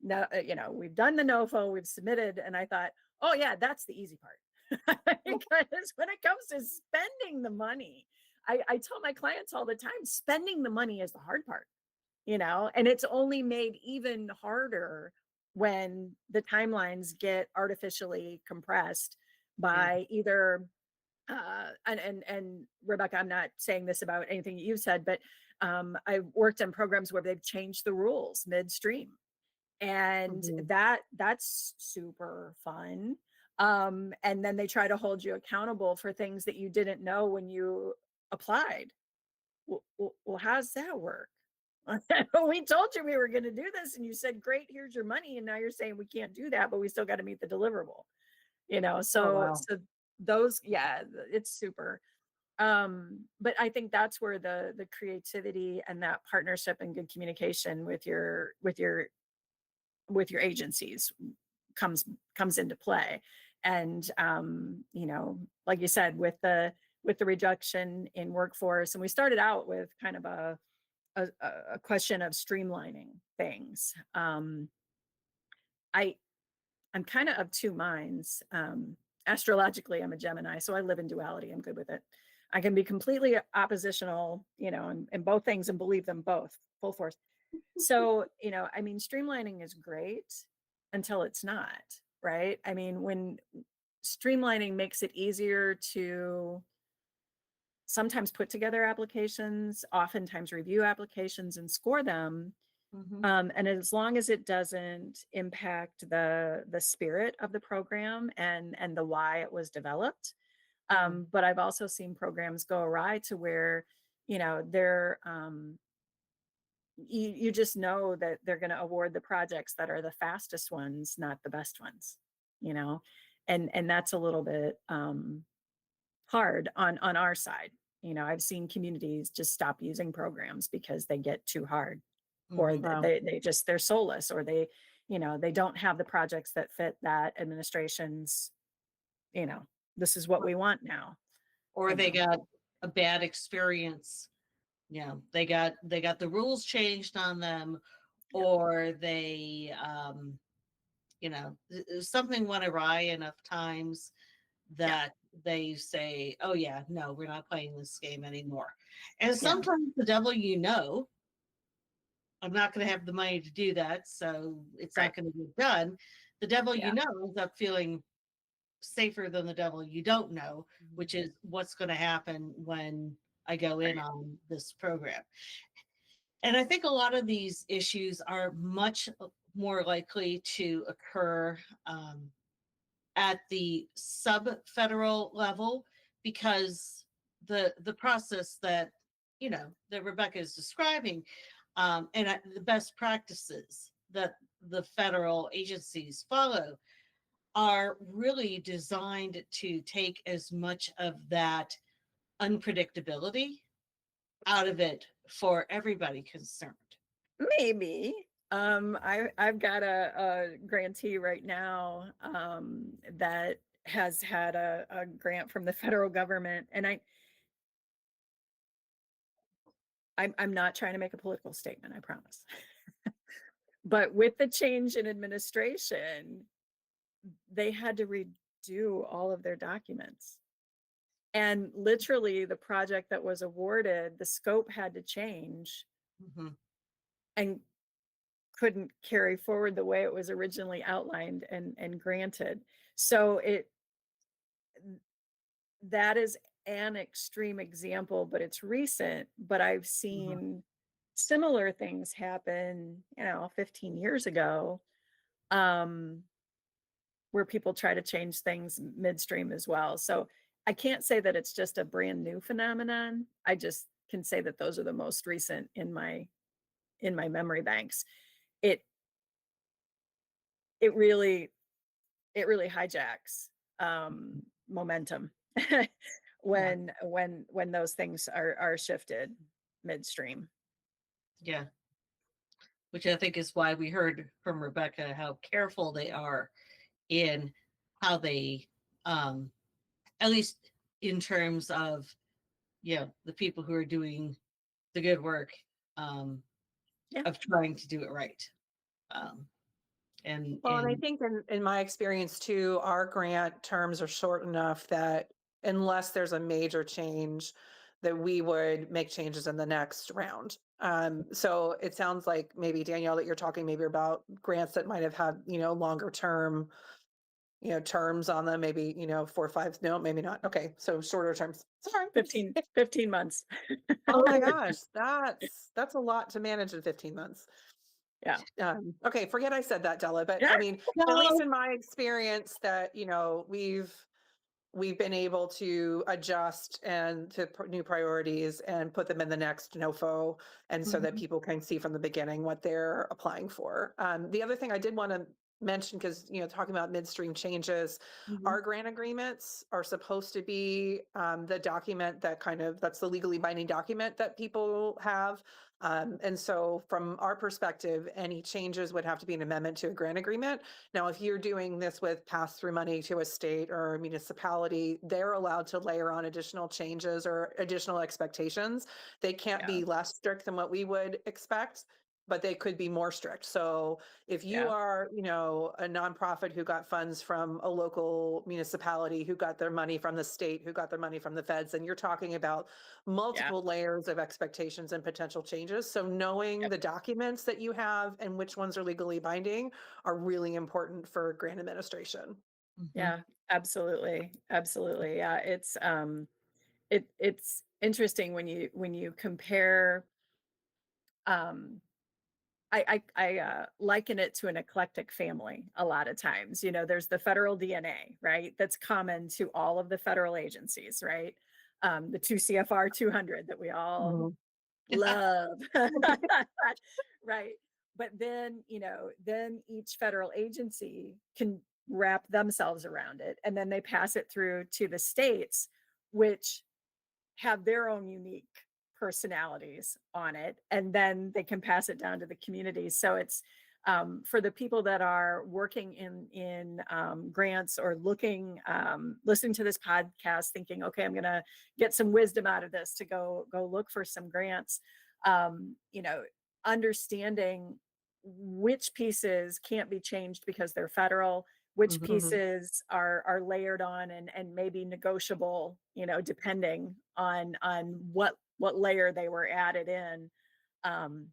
no, we've done the NOFO, we've submitted, and I thought, oh yeah, that's the easy part. Because when it comes to spending the money, I tell my clients all the time, spending the money is the hard part, and it's only made even harder when the timelines get artificially compressed by either and Rebecca, I'm not saying this about anything you've said, but I've worked in programs where they've changed the rules midstream, and that's super fun. And then they try to hold you accountable for things that you didn't know when you applied. Well, how's that work? We told you we were going to do this, and you said, "Great, here's your money," and now you're saying we can't do that, but we still got to meet the deliverable. So those, it's super. But I think that's where the creativity and that partnership and good communication with your agencies comes into play. And like you said, with the reduction in workforce, and we started out with kind of a question of streamlining things. I'm kind of two minds. Astrologically, I'm a Gemini, so I live in duality. I'm good with it. I can be completely oppositional, in both things and believe them both full force. So, streamlining is great until it's not, right? I mean, when streamlining makes it easier to sometimes put together applications, oftentimes review applications and score them. And as long as it doesn't impact the spirit of the program and the why it was developed. But I've also seen programs go awry to where, they're you just know that they're going to award the projects that are the fastest ones, not the best ones, and that's a little bit hard on our side. I've seen communities just stop using programs because they get too hard, or they're soulless, or they don't have the projects that fit that administration's, this is what we want now. Or they got a bad experience. They got the rules changed on them, or they, something went awry enough times that they say, oh yeah, no, we're not playing this game anymore. And sometimes the devil, I'm not going to have the money to do that, so it's not going to get done. The devil, ends up feeling safer than the devil you don't know, which is what's going to happen when I go in on this program. And I think a lot of these issues are much more likely to occur at the sub-federal level, because the process that that Rebecca is describing, and the best practices that the federal agencies follow are really designed to take as much of that unpredictability out of it for everybody concerned. Maybe. I've got a grantee right now that has had a grant from the federal government, and I'm not trying to make a political statement, I promise. But with the change in administration, they had to redo all of their documents. And literally, the project that was awarded, the scope had to change Mhm. and couldn't carry forward the way it was originally outlined and granted. So that is an extreme example, but it's recent. But I've seen similar things happen, 15 years ago, um, where people try to change things midstream as well. So I can't say that it's just a brand new phenomenon. I just can say that those are the most recent in my memory banks. It it really it really hijacks momentum Yeah. when those things are shifted midstream. Yeah. Which I think is why we heard from Rebecca how careful they are in how they, um, at least in terms of, the people who are doing the good work, um, Yeah. of trying to do it right. Um, and Well, and I and think in my experience too, our grant terms are short enough that unless there's a major change, that we would make changes in the next round. So it sounds like maybe Danielle, that you're talking maybe about grants that might have had, longer term, terms on them, maybe, 4 or 5, no, maybe not. Okay. So shorter terms. Sorry. 15 months. Oh my gosh, that's a lot to manage in 15 months. Yeah. Okay, forget I said that, Della, but Yeah. I mean, at least no, in my experience that, we've been able to adjust and to new priorities and put them in the next NOFO, and so that Mhm. people can see from the beginning what they're applying for. The other thing I did want to mention, because talking about midstream changes, Mhm. our grant agreements are supposed to be the document that's the legally binding document that people have. And so from our perspective, any changes would have to be an amendment to a grant agreement. Now, if you're doing this with pass-through money to a state or a municipality, they're allowed to layer on additional changes or additional expectations. They can't Yeah. be less strict than what we would expect, but they could be more strict. So if you Yeah. are, a nonprofit who got funds from a local municipality, who got their money from the state, who got their money from the feds, and you're talking about multiple layers of expectations and potential changes. So knowing Yep. the documents that you have and which ones are legally binding are really important for grant administration. Mhm. Yeah. Absolutely. Absolutely. Yeah. It's interesting when you compare. Um I liken it to an eclectic family a lot of times. There's the federal DNA, right? That's common to all of the federal agencies, right? The 2 CFR 200 that we all Mhm. love. Right. But then each federal agency can wrap themselves around it, and then they pass it through to the states, which have their own unique personalities on it, and then they can pass it down to the communities. So it's for the people that are working in grants, or listening to this podcast, thinking, okay, I'm going to get some wisdom out of this to go look for some grants. um, you know Understanding which pieces can't be changed because they're federal, which Mhm. pieces are layered on and maybe negotiable, depending on what layer they were added in. um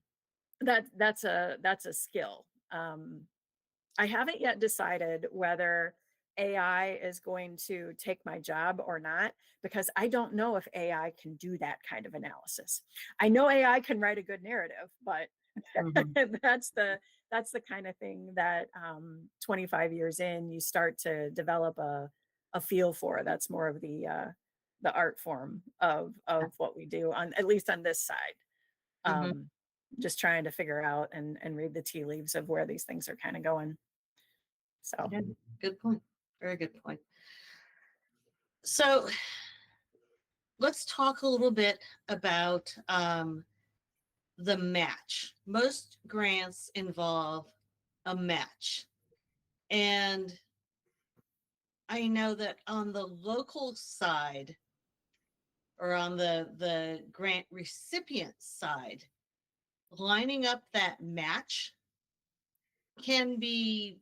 that's a skill. I haven't yet decided whether AI is going to take my job or not, because I don't know if AI can do that kind of analysis. I know AI can write a good narrative, but Mhm. that's the kind of thing that 25 years in, you start to develop a feel for. That's more of the art form of what we do, on at least on this side. Mhm. um just trying to figure out and read the tea leaves of where these things are kind of going. So Yeah, good point. Very good point. So let's talk a little bit about the match. Most grants involve a match. And I know that on the local side or on the grant recipient side, lining up that match can be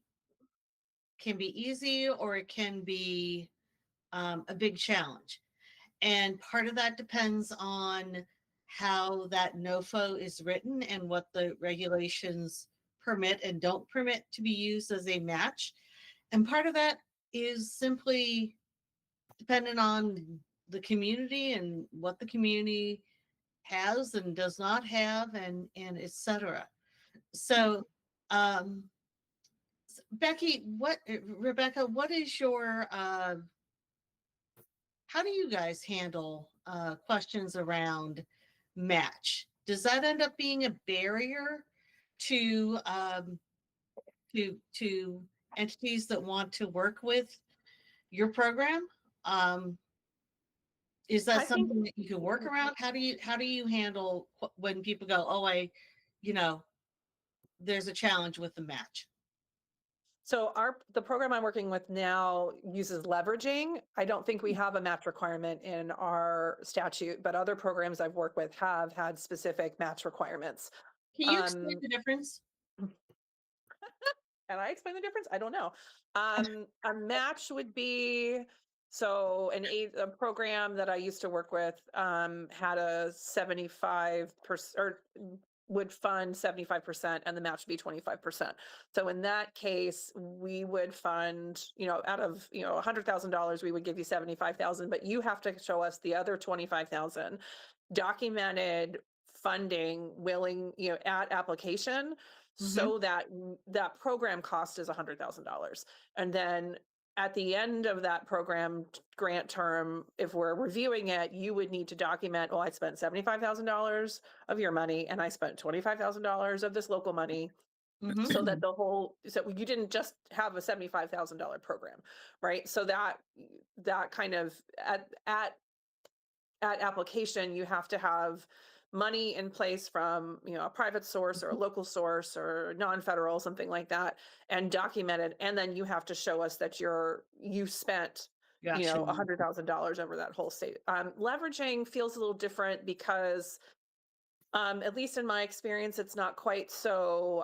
easy or it can be a big challenge. And part of that depends on how that NOFO is written and what the regulations permit and don't permit to be used as a match. And part of that is simply dependent on the community and what the community has and does not have and etc. So Becky, Rebecca, what is your how do you guys handle questions around match? Does that end up being a barrier to to entities that want to work with your program? Is that I think something that you can work around? How do you handle when people go, oh, there's a challenge with the match? so. The program I'm working with now uses leveraging. I don't think we have a match requirement in our statute, but other programs I've worked with have had specific match requirements. Can you explain the difference? And I explain the difference? I don't know. A match would be a program that I used to work with had a 75% or would fund 75% and the match would be 25%. So in that case, we would fund, out of, $100,000, we would give you 75,000, but you have to show us the other 25,000 documented funding at application, so that that program cost is $100,000. And then at the end of that program grant term, if we're reviewing it, you would need to document, I spent $75,000 of your money and I spent $25,000 of this local money. So that so you didn't just have a $75,000 program, right? So that kind of at application, you have to have money in place from a private source or a local source or non-federal, something like that, and documented. And then you have to show us that you spent $100,000 over that whole state. Leveraging feels a little different because at least in my experience, it's not quite so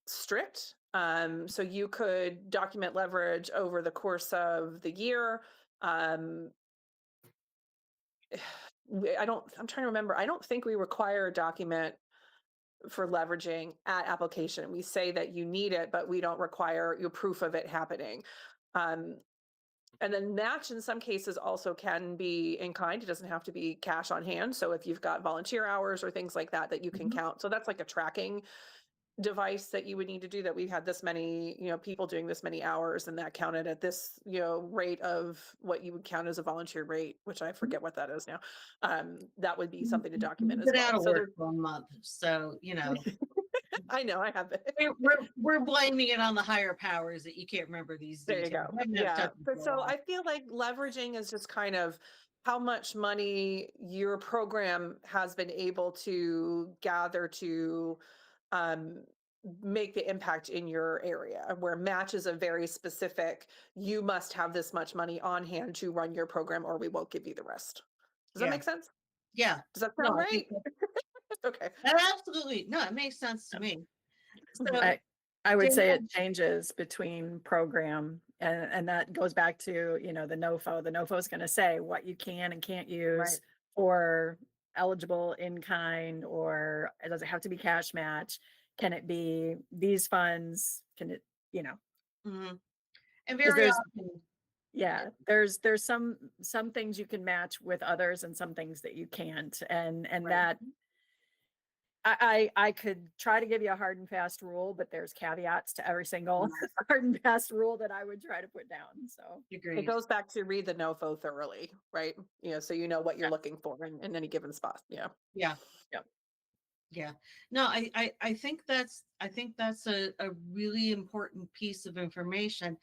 strict. So you could document leverage over the course of the year. I'm trying to remember. I don't think we require a document for leveraging at application. We say that you need it, but we don't require your proof of it happening. And then match in some cases also can be in kind. It doesn't have to be cash on hand. So if you've got volunteer hours or things like that you can count. So that's like a tracking device that you would need to do, that we've had this many, people doing this many hours, and that counted at this, rate of what you would count as a volunteer rate, which I forget what that is now. That would be something to document as Been well. out of So work for a month, so I know I have it. we're blaming it on the higher powers that you can't remember these There you details. go. Yeah. But so I feel like leveraging is just kind of how much money your program has been able to gather to make the impact in your area, where match is a very specific, you must have this much money on hand to run your program or we won't give you the rest. Does that make sense? Yeah. Does that sound I right? think Okay. absolutely. No, it makes sense to me. So I would say Danielle- it changes between program, and that goes back to, the NOFO. The NOFO is going to say what you can and can't use for eligible in kind, or does it have to be cash match? Can it be these funds? Can it, and 'cause very there's often, there's some things you can match with others and some things that you can't. And that I could try to give you a hard and fast rule, but there's caveats to every single hard and fast rule that I would try to put down. So agreed. It goes back to read the NOFO thoroughly, right? So you know what you're looking for in any given spot. Yeah. Yeah. Yep. Yeah. No, I think that's a really important piece of information.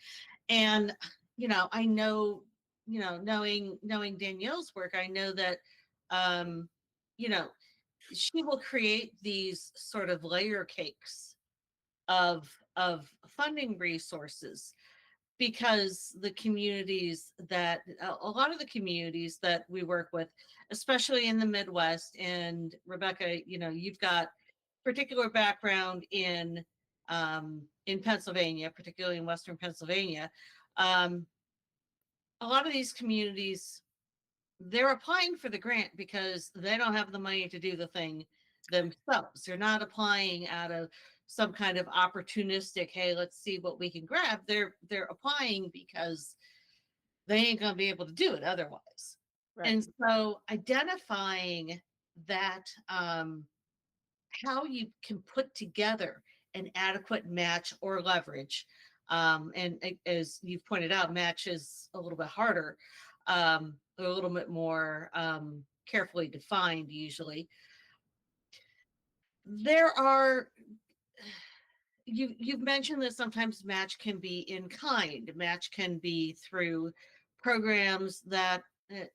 And, I know, knowing Danielle's work, I know that, um, you know, she will create these sort of layer cakes of funding resources, because the communities that a lot of the communities that we work with, especially in the Midwest, and Rebecca, you've got particular background in Pennsylvania, particularly in Western Pennsylvania. Um, a lot of these communities, they're applying for the grant because they don't have the money to do the thing themselves. They're not applying out of some kind of opportunistic, hey, let's see what we can grab. They're applying because they ain't going to be able to do it otherwise. Right. And so identifying that, how you can put together an adequate match or leverage. And as you've pointed out, match is a little bit harder, a little bit more carefully defined usually. There are, you've mentioned that sometimes match can be in kind. Match can be through programs that,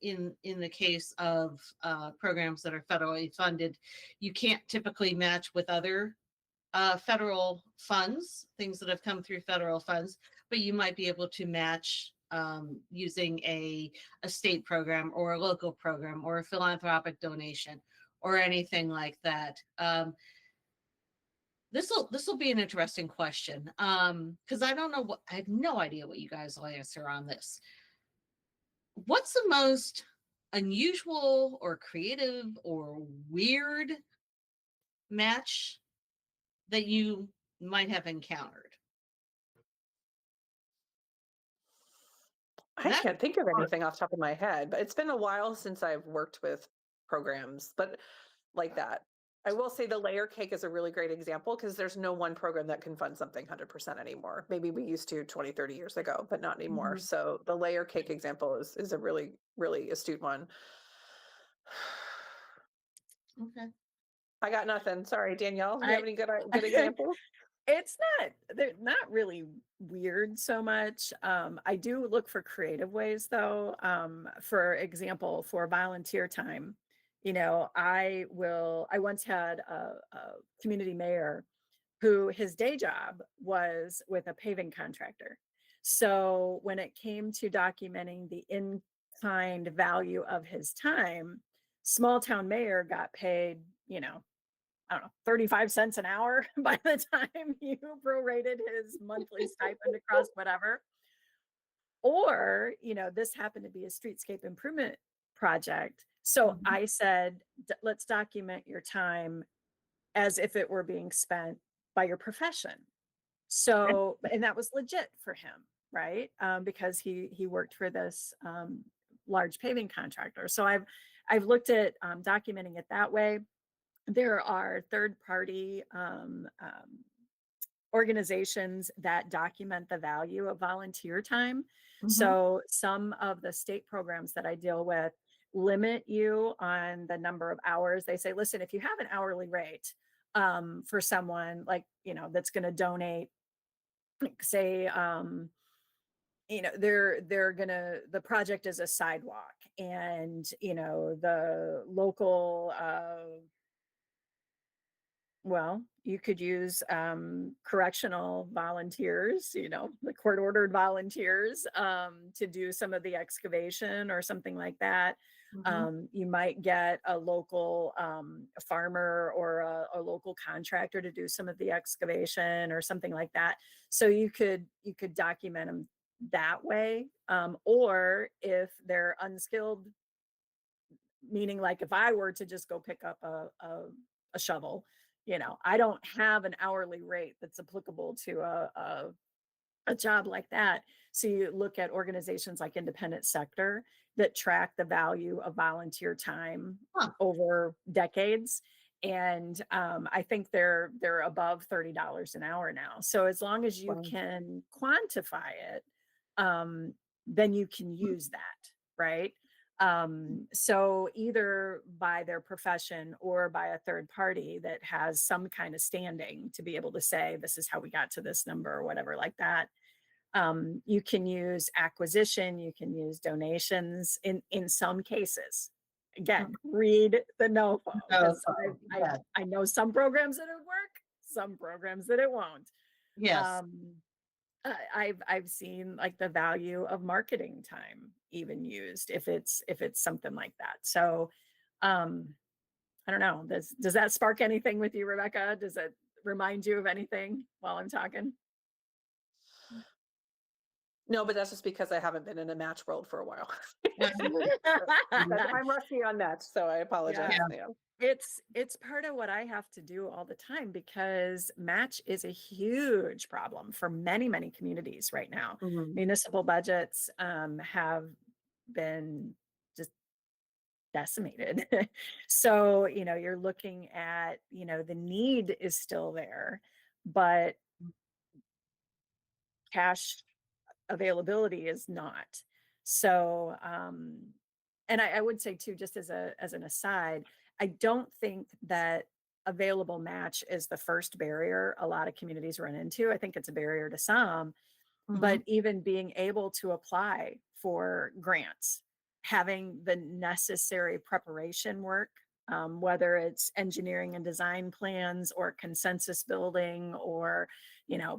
in the case of programs that are federally funded, you can't typically match with other federal funds, things that have come through federal funds, but you might be able to match using a state program or a local program or a philanthropic donation or anything like that. This will be an interesting question, because I don't know I have no idea what you guys will answer on this. What's the most unusual or creative or weird match that you might have encountered? I That can't think of hard. anything off the top of my head, but it's been a while since I've worked with programs, but like that. I will say the layer cake is a really great example because there's no one program that can fund something 100% anymore. Maybe we used to 20, 30 years ago, but not anymore. Mhm. So the layer cake example is a really, really astute one. Okay. I got nothing. Sorry, Danielle. Do you I have any good examples? they're not really weird so much. I do look for creative ways though. For example, for volunteer time, I once had a community mayor who his day job was with a paving contractor. So when it came to documenting the in-kind value of his time, small town mayor got paid, I don't know, 35 cents an hour by the time you prorated his monthly stipend across whatever. Or, this happened to be a streetscape improvement project. So Mhm. I said, let's document your time as if it were being spent by your profession. So, and that was legit for him, right? Because he worked for this large paving contractor. So I've looked at documenting it that way. There are third party organizations that document the value of volunteer time. Mhm. So some of the state programs that I deal with limit you on the number of hours. They say, listen, if you have an hourly rate for someone like, that's going to donate, like, say, the project is a sidewalk, and the local well, you could use correctional volunteers, the court ordered volunteers to do some of the excavation or something like that. Mhm. You might get a local farmer or a local contractor to do some of the excavation or something like that. So you could document them that way. Or if they're unskilled, meaning like if I were to just go pick up a shovel, I don't have an hourly rate that's applicable to a job like that. So you look at organizations like Independent Sector that track the value of volunteer time Huh. over decades. And I think they're above $30 an hour now. So as long as you Wow. can quantify it, then you can use that, right? So either by their profession or by a third party that has some kind of standing to be able to say, this is how we got to this number or whatever like that. You can use acquisition, you can use donations in some cases. Again, read the NOFO. 'Cause Yeah. I know some programs that it work, some programs that it won't. Yes. I've seen like the value of marketing time even used if it's something like that. So I don't know. Does that spark anything with you, Rebecca? Does it remind you of anything while I'm talking? No, but that's just because I haven't been in a match world for a while. I'm rusty on match, so I apologize. Yeah. It's part of what I have to do all the time because match is a huge problem for many communities right now. Mhm. Municipal budgets have been just decimated. So, you're looking at, the need is still there, but cash availability is not. So, and I would say too, just as an aside, I don't think that available match is the first barrier a lot of communities run into. I think it's a barrier to some, but even being able to apply for grants, having the necessary preparation work, whether it's engineering and design plans or consensus building or,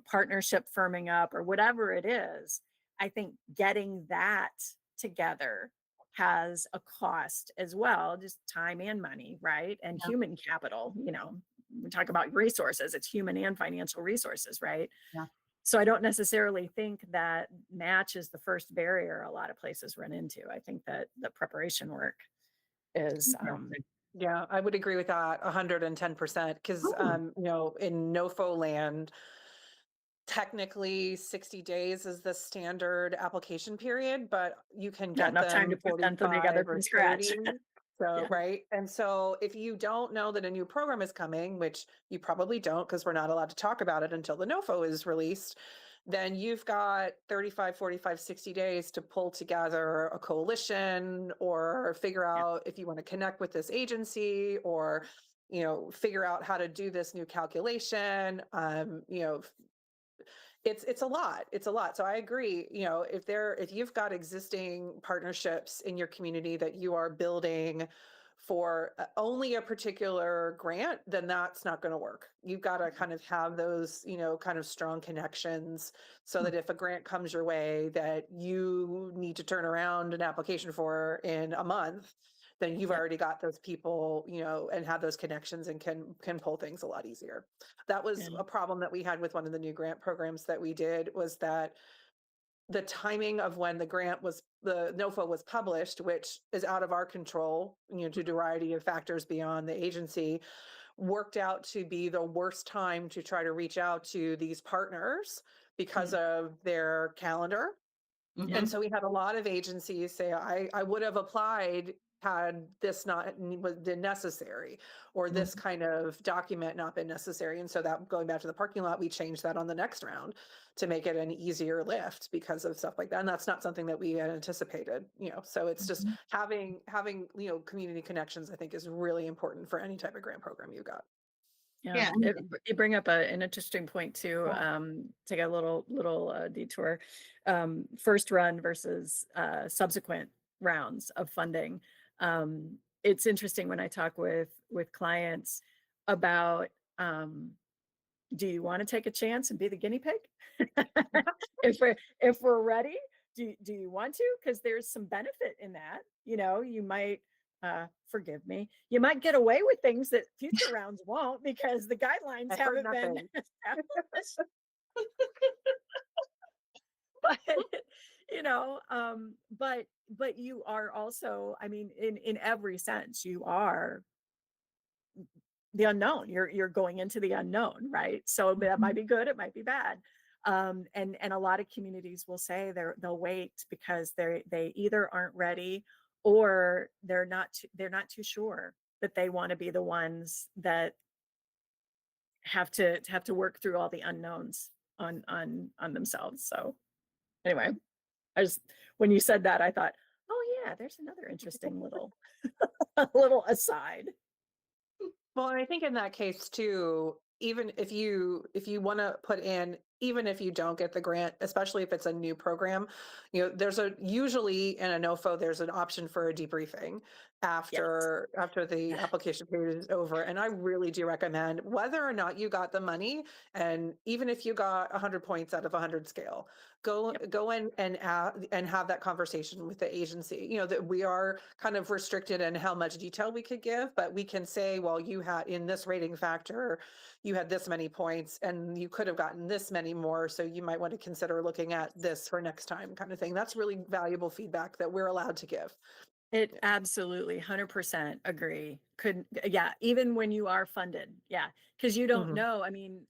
partnership firming up or whatever it is, I think getting that together has a cost as well, just time and money, right? And Yeah. human capital, we talk about resources, it's human and financial resources, right? Yeah. So I don't necessarily think that match is the first barrier a lot of places run into. I think that the preparation work is, Yeah, I would agree with that 110% because, Ooh. in NOFO land, technically 60 days is the standard application period, but you can not get enough time to them put something together 45 or from scratch. 30. So, Yeah. right. And so if you don't know that a new program is coming, which you probably don't because we're not allowed to talk about it until the NOFO is released, then you've got 35, 45, 60 days to pull together a coalition or figure Yeah. out if you want to connect with this agency or, figure out how to do this new calculation. It's a lot. It's a lot. So I agree, if you've got existing partnerships in your community that you are building for only a particular grant, then that's not going to work. You've got to kind of have those, kind of strong connections so that if a grant comes your way that you need to turn around an application for in a month, then you've Yep. already got those people, and have those connections and can pull things a lot easier. That was And a problem that we had with one of the new grant programs that we did, was that the timing of when the NOFO was published, which is out of our control, due to a variety of factors beyond the agency, worked out to be the worst time to try to reach out to these partners because of their calendar. Mhm. And so we had a lot of agencies say, I would have applied had this not been necessary, or this kind of document not been necessary. And so that, going back to the parking lot, we changed that on the next round to make it an easier lift because of stuff like that. And that's not something that we had anticipated, so it's just having, community connections, I think, is really important for any type of grant program you got. yeah, Yeah. you bring up an interesting point too. Yeah. Take a little detour. First run versus subsequent rounds of funding. It's interesting when I talk with clients about, do you want to take a chance and be the guinea pig? if we're ready, do you want to? Because there's some benefit in that. You might, forgive me, you might get away with things that future rounds won't because the guidelines I've heard haven't been nothing. established. But but you are also, I mean, in every sense, you are the unknown. You're going into the unknown, right? So that might be good, it might be bad. And a lot of communities will say they'll wait because they either aren't ready or they're not too sure that they want to be the ones that have to work through all the unknowns on themselves. So anyway, I just, when you said that, I thought, oh yeah, there's another interesting little a little aside. Well, and I think in that case too, even if you want to put in, even if you don't get the grant, especially if it's a new program, there's a usually in a NOFO there's an option for a debriefing Yes. after the application period is over. And I really do recommend whether or not you got the money, and even if you got 100 points out of 100 scale, go in and have that conversation with the agency. That we are kind of restricted in how much detail we could give, but we can say, well, you had in this rating factor, you had this many points and you could have gotten this many more, so you might want to consider looking at this for next time, kind of thing. That's really valuable feedback that we're allowed to give. It absolutely 100% agree. Couldn't, yeah, even when you are funded. Yeah. Because you don't Mhm. know. I mean,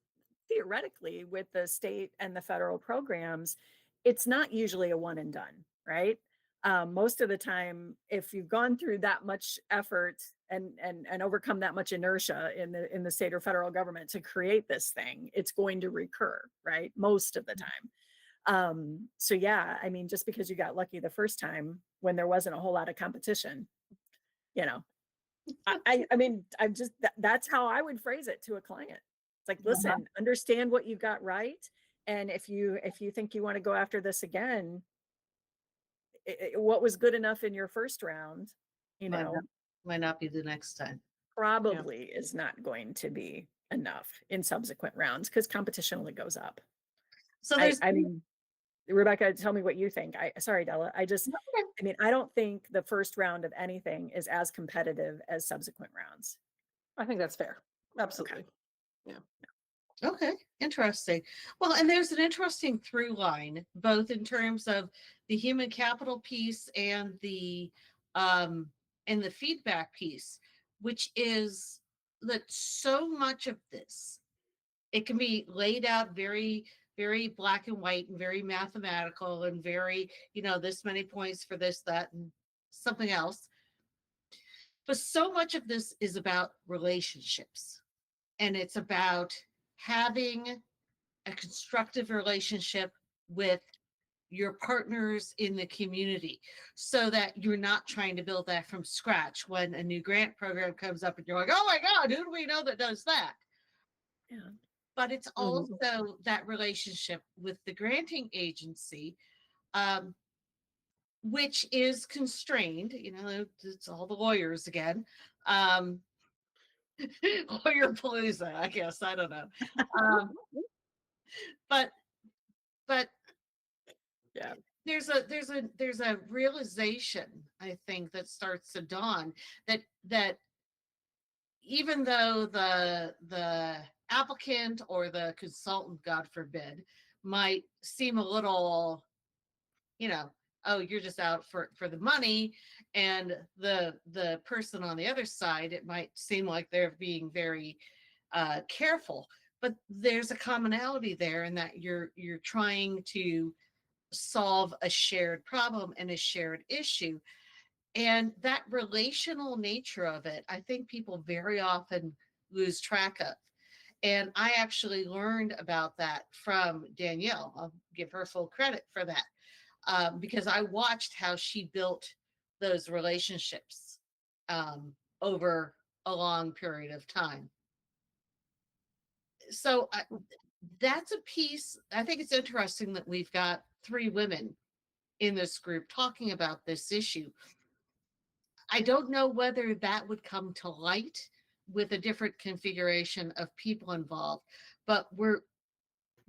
theoretically, with the state and the federal programs, it's not usually a one and done, right? Most of the time, if you've gone through that much effort and overcome that much inertia in the state or federal government to create this thing, it's going to recur, right? Most of the time. So yeah, I mean, just because you got lucky the first time when there wasn't a whole lot of competition, you know, I mean, I'm just that's how I would phrase it to a client. It's like, listen, understand what you got right, and if you think you want to go after this again, what was good enough in your first round, you Might know, not, might not be the next time. Yeah. probably is not going to be enough in subsequent rounds because competition only goes up. So there's I mean, Rebecca, tell me what you think. Sorry, Della. I mean, I don't think the first round of anything is as competitive as subsequent rounds. I think that's fair. Absolutely. Yeah. okay, interesting. Well, and there's an interesting through line, both in terms of the human capital piece um and the feedback piece, which is that so much of this, it can be laid out very, very black and white and very mathematical and very, this many points for this, that, and something else. But so much of this is about relationships, and it's about having a constructive relationship with your partners in the community so that you're not trying to build that from scratch when a new grant program comes up and you're like, oh my God, who do we know that does that? Yeah. But it's Mhm. also that relationship with the granting agency, um, which is constrained. It's all the lawyers again. Um, lawyer palooza, I guess. I don't know. Um, but but Yeah. there's a realization, I think, that starts to dawn that even though the applicant or the consultant, God forbid, might seem a little, oh, you're just out for the money, and the person on the other side, it might seem like they're being very careful, but there's a commonality there in that you're trying to solve a shared problem and a shared issue. And that relational nature of it, I think people very often lose track of. And I actually learned about that from Danielle. I'll give her full credit for that, because I watched how she built those relationships over a long period of time. So that's a piece. I think it's interesting that we've got 3 women in this group talking about this issue. I don't know whether that would come to light with a different configuration of people involved, but we're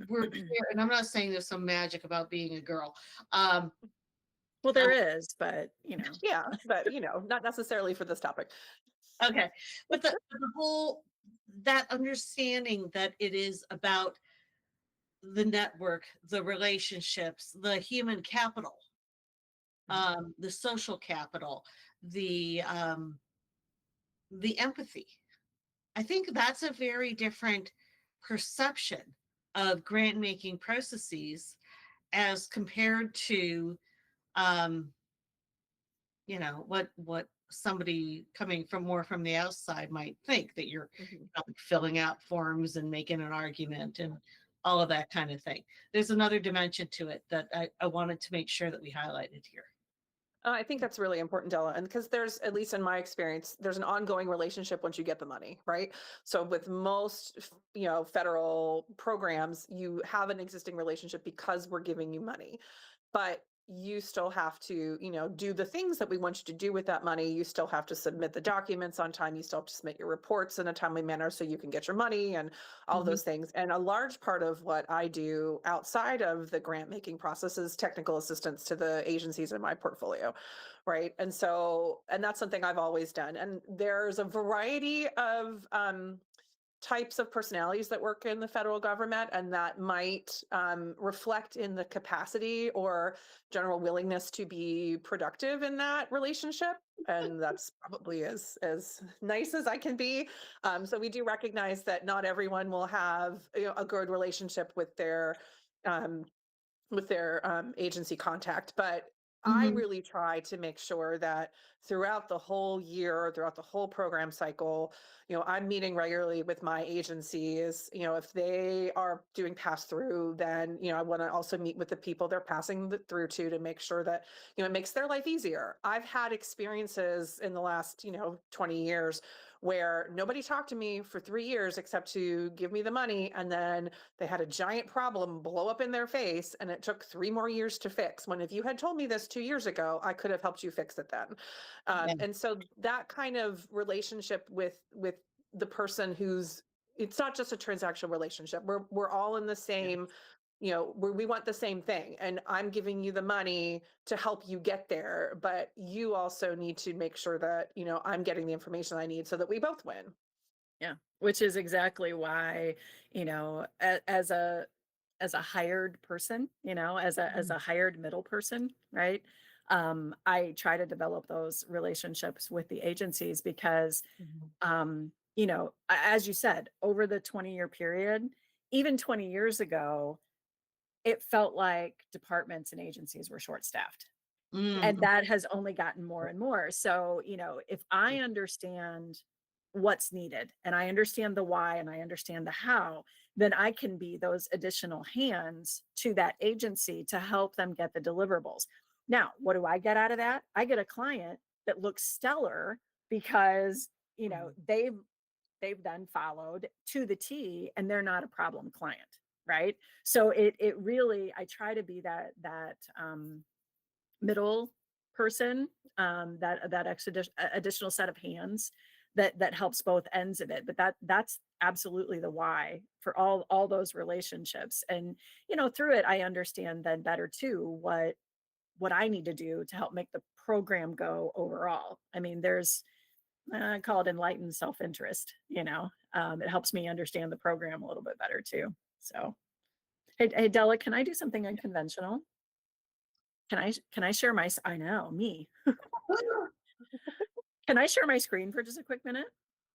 here, and I'm not saying there's some magic about being a girl. Well, there is, but Yeah, but not necessarily for this topic. Okay, but the whole, that understanding that it is about the network, the relationships, the human capital, the social capital, the empathy. I think that's a very different perception of grant making processes as compared to, um, what somebody coming from more from the outside might think, that you're filling out forms and making an argument and all of that kind of thing. There's another dimension to it that I wanted to make sure that we highlighted here. I think that's really important, Della, and because there's, at least in my experience, there's an ongoing relationship once you get the money, right? So with most, federal programs, you have an existing relationship because we're giving you money, but you still have to, do the things that we want you to do with that money. You still have to submit the documents on time. You still have to submit your reports in a timely manner so you can get your money and all Mhm. those things. And a large part of what I do outside of the grant making process is technical assistance to the agencies in my portfolio, right? And that's something I've always done. And there's a variety of types of personalities that work in the federal government, and that might reflect in the capacity or general willingness to be productive in that relationship. And that's probably as nice as I can be. So we do recognize that not everyone will have a good relationship um, with their agency contact, but I Mhm. really try to make sure that throughout the whole year, throughout the whole program cycle, I'm meeting regularly with my agencies. If they are doing pass through, then, I want to also meet with the people they're passing through to make sure that, it makes their life easier. I've had experiences in the last, 20 years where nobody talked to me for 3 years except to give me the money. And then they had a giant problem blow up in their face, and it took 3 more years to fix. When if you had told me this 2 years ago, I could have helped you fix it then. Yeah. And so that kind of relationship with the person it's not just a transactional relationship. We're all in the same, we want the same thing, and I'm giving you the money to help you get there, but you also need to make sure that I'm getting the information I need so that we both win. Yeah, which is exactly why, as a hired person, as a hired middle person, right? I try to develop those relationships with the agencies because, Mhm. as you said, over the 20-year period, even 20 years ago, it felt like departments and agencies were short-staffed. And Mhm. that has only gotten more and more. So, if I understand what's needed and I understand the why and I understand the how, then I can be those additional hands to that agency to help them get the deliverables. Now, what do I get out of that? I get a client that looks stellar because, Mhm. they've then followed to the T and they're not a problem client, right? So it really, I try to be that middle person, that additional set of hands that helps both ends of it. But that's absolutely the why for all those relationships. And through it, I understand then better too what I need to do to help make the program go overall. I mean, there's I call it enlightened self-interest. It helps me understand the program a little bit better too. So, hey, Della, can I do something unconventional? Can I share I know, me. Can I share my screen for just a quick minute?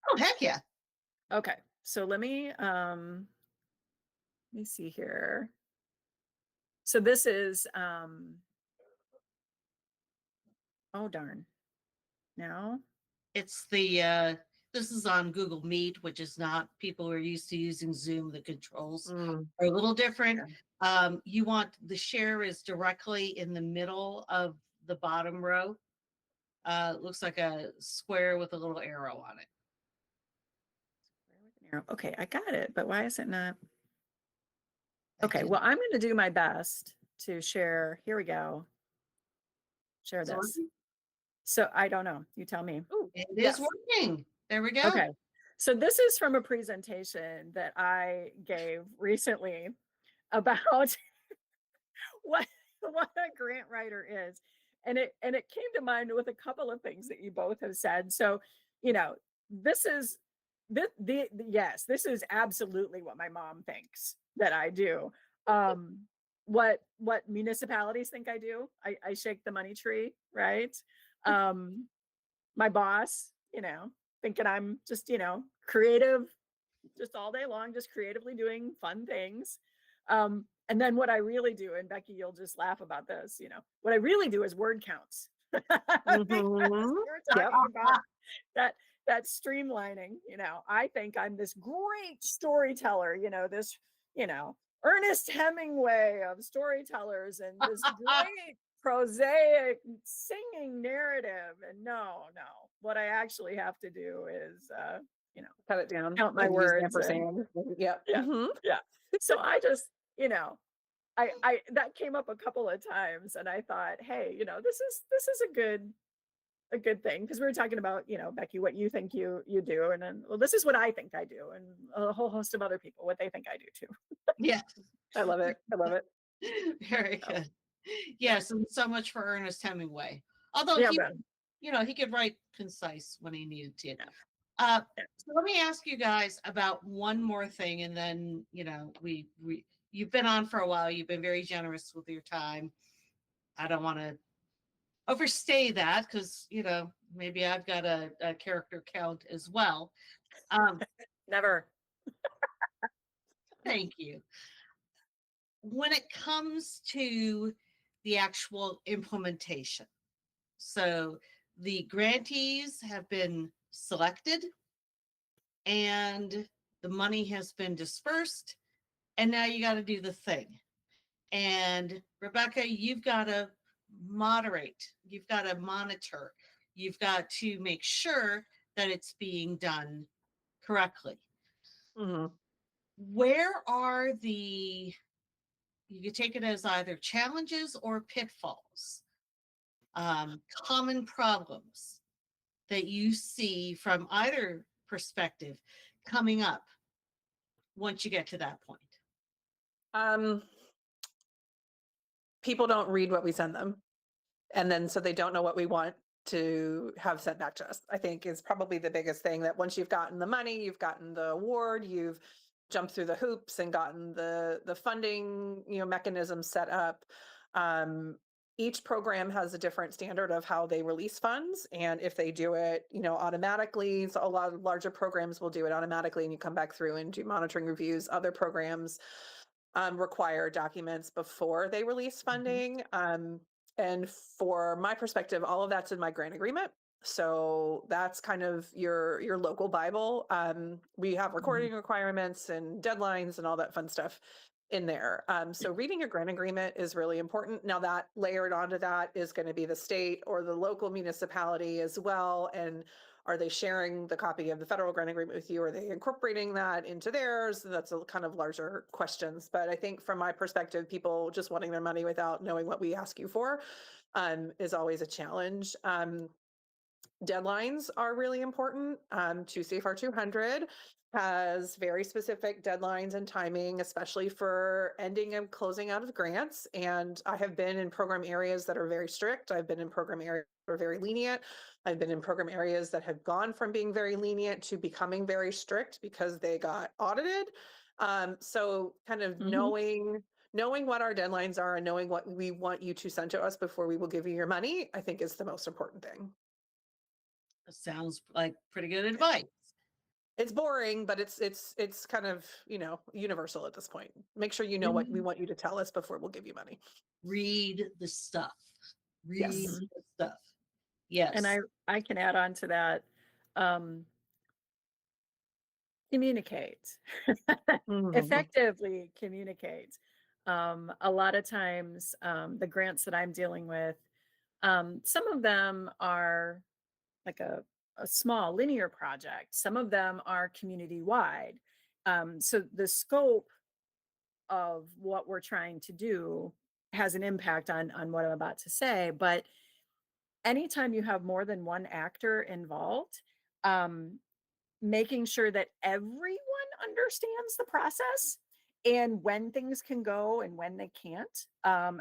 Oh, heck yeah. Okay. So let me see here. So this is oh darn. Now. It's this is on Google Meet, which is not, people who are used to using Zoom. The controls Mm. are a little different. Yeah. You want the share is directly in the middle of the bottom row. Looks like a square with a little arrow on it. Where with an arrow? Okay, I got it, but why is it not? I Okay, can, well, I'm going to do my best to share. Here we go. Share it's this. working. So I don't know. You tell me. Ooh, It is yes. working. There we go. Okay. So this is from a presentation that I gave recently about what what a grant writer is. And it came to mind with a couple of things that you both have said. So, you know, this is yes, this is absolutely what my mom thinks that I do. Um what municipalities think I do. I shake the money tree, right? Um my boss, thinking I'm just, creative, just all day long, just creatively doing fun things. And then what I really do, and Becky, you'll just laugh about this, what I really do is word counts. Because Mhm. we're Yep. talking about that that streamlining, I think I'm this great storyteller, this, Ernest Hemingway of storytellers and this great prosaic singing narrative. And no, what I actually have to do is, Cut it down. count my and use words. And, ampersand. Yep. yeah, Mhm. yeah. So I just, I that came up a couple of times, and I thought, hey, this is a good thing, because we were talking about, Becky, what you think you do, and then, well, this is what I think I do, and a whole host of other people what they think I do too. Yeah. I love it. I love it. Very So, good. Yes, and so much for Ernest Hemingway. Although yeah, he, but he could write concise when he needed to. Yeah. Yeah. So let me ask you guys about one more thing, and then we you've been on for a while. You've been very generous with your time. I don't want to overstay that, because maybe I've got a character count as well. never. Thank you. When it comes to the actual implementation, so the grantees have been selected and the money has been dispersed, and now you got to do the thing. And Rebecca, you've got to moderate, you've got to monitor, you've got to make sure that it's being done correctly. Mhm. Where are you could take it as either challenges or pitfalls, common problems that you see from either perspective coming up once you get to that point? Um, People don't read what we send them, and then so they don't know what we want to have sent back to us. I think is probably the biggest thing, that once you've gotten the money, you've gotten the award, you've jumped through the hoops and gotten the funding mechanism set up. Each program has a different standard of how they release funds, and if they do it automatically, so a lot of larger programs will do it automatically and you come back through and do monitoring reviews. Other programs require documents before they release funding. And for my perspective, all of that's in my grant agreement. So that's kind of your local Bible. We have recording requirements and deadlines and all that fun stuff in there. So reading your grant agreement is really important. Now, that layered onto that is going to be the state or the local municipality as well. And are they sharing the copy of the federal grant agreement with you? Are they incorporating that into theirs? That's a kind of larger questions. But I think from my perspective, people just wanting their money without knowing what we ask you for is always a challenge. Deadlines are really important. To CFR 200 has very specific deadlines and timing, especially for ending and closing out of grants. And I have been in program areas that are very strict. I've been in program areas that are very lenient. I've been in program areas that have gone from being very lenient to becoming very strict because they got audited. So kind of knowing what our deadlines are and knowing what we want you to send to us before we will give you your money, I think is the most important thing. Sounds like pretty good advice. It's boring, but it's kind of, universal at this point. Make sure you know what we want you to tell us before we'll give you money. Read the stuff. Read Yes. the stuff. Yes. And I can add on to that. Communicate. Effectively communicate. A lot of times, the grants that I'm dealing with, some of them are like a small linear project. Some of them are community wide. So the scope of what we're trying to do has an impact on what I'm about to say. But anytime you have more than one actor involved, making sure that everyone understands the process and when things can go and when they can't,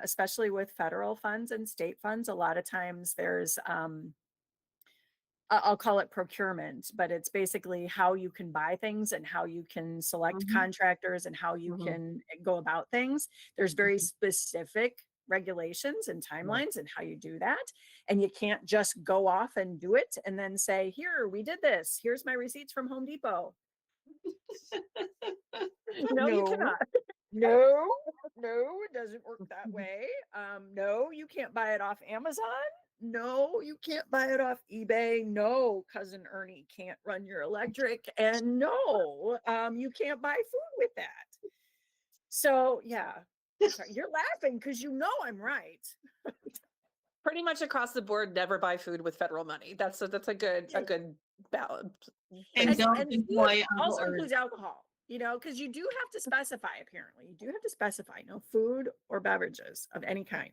especially with federal funds and state funds. A lot of times there's I'll call it procurement, but it's basically how you can buy things and how you can select contractors and how you can go about things. There's very specific regulations and timelines and how you do that. And you can't just go off and do it and then say, here, we did this. Here's my receipts from Home Depot. No, you cannot. No, it doesn't work that way. No, you can't buy it off Amazon. No, you can't buy it off eBay. No, cousin Ernie can't run your electric. And no, you can't buy food with that. So yeah, you're laughing because I'm right. pretty much across the board, never buy food with federal money. That's a good balance. And Thanks. don't food employ also or includes alcohol, because you do have to specify, apparently. You do have to specify, no food or beverages of any kind.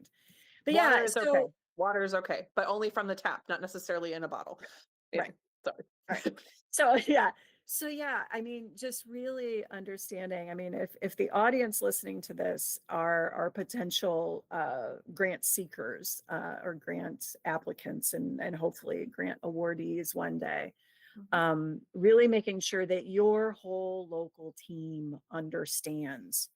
But Water yeah, is so okay. Water is okay, but only from the tap, not necessarily in a bottle. Yeah, right. sorry. Right. So yeah. So yeah, I mean, just really understanding. I mean, if the audience listening to this are potential grant seekers or grant applicants and hopefully grant awardees one day, really making sure that your whole local team understands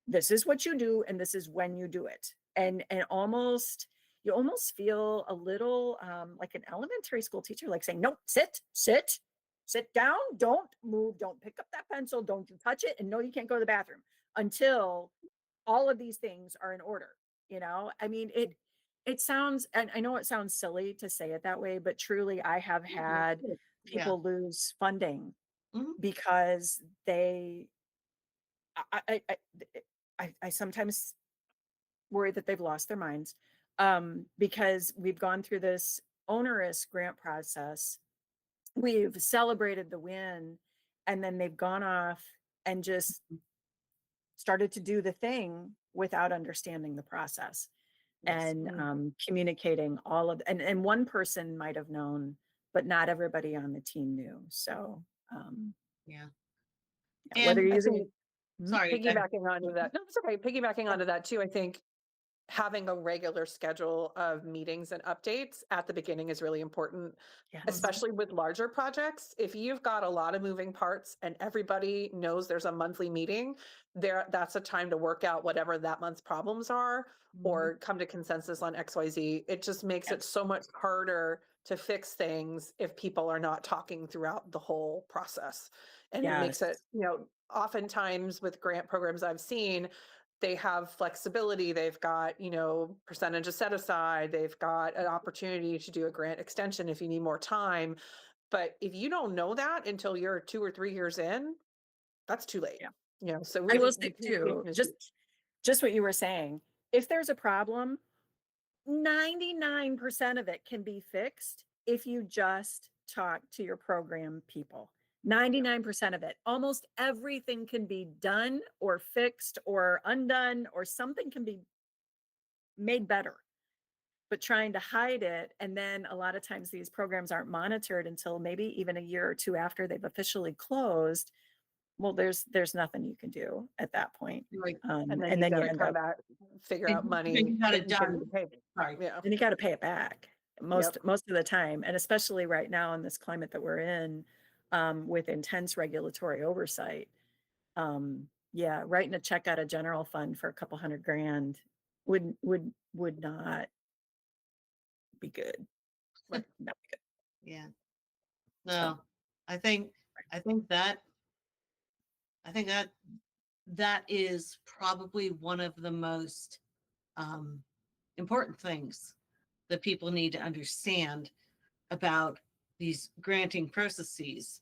this is what you do and this is when you do it. And almost you almost feel a little like an elementary school teacher, like saying, no, sit down, don't move, don't pick up that pencil, don't you touch it, and no, you can't go to the bathroom until all of these things are in order. I mean, it sounds, and I know it sounds silly to say it that way, but truly I have had yeah. people lose funding Mhm. because I sometimes worry that they've lost their minds because we've gone through this onerous grant process. We've celebrated the win, and then they've gone off and just started to do the thing without understanding the process Yes. and communicating all of, and one person might have known, but not everybody on the team knew. So Yeah. yeah, whether And you're I using think sorry, go ahead. piggybacking onto that. No, it's okay. Piggybacking onto that too. I think having a regular schedule of meetings and updates at the beginning is really important, yes. especially with larger projects. If you've got a lot of moving parts and everybody knows there's a monthly meeting, that's a time to work out whatever that month's problems are or come to consensus on XYZ. It just makes it Yes. so much harder to fix things if people are not talking throughout the whole process. And it makes it, Yes. oftentimes with grant programs I've seen, they have flexibility. They've got, percentages set aside. They've got an opportunity to do a grant extension if you need more time. But if you don't know that until you're 2 or 3 years in, that's too late. Yeah. So I will really say the too, communication is just huge. just what you were saying. If there's a problem, 99% of it can be fixed if you just talk to your program people. 99% of it. Almost everything can be done or fixed or undone, or something can be made better. But trying to hide it, and then a lot of times these programs aren't monitored until maybe even a year or two after they've officially closed. Well, there's nothing you can do at that point. Right. And then And you then got you to end come up, back, figure And out money. you got it that you can done. pay. Sorry. Yeah. then you got to pay it back most Yep. most of the time, and especially right now in this climate that we're in, with intense regulatory oversight. Yeah, writing a check out of general fund for a couple $100,000 would not be good. Right. Not be good. Yeah. So No, I think I think that I think that is probably one of the most um, important things that people need to understand about these granting processes.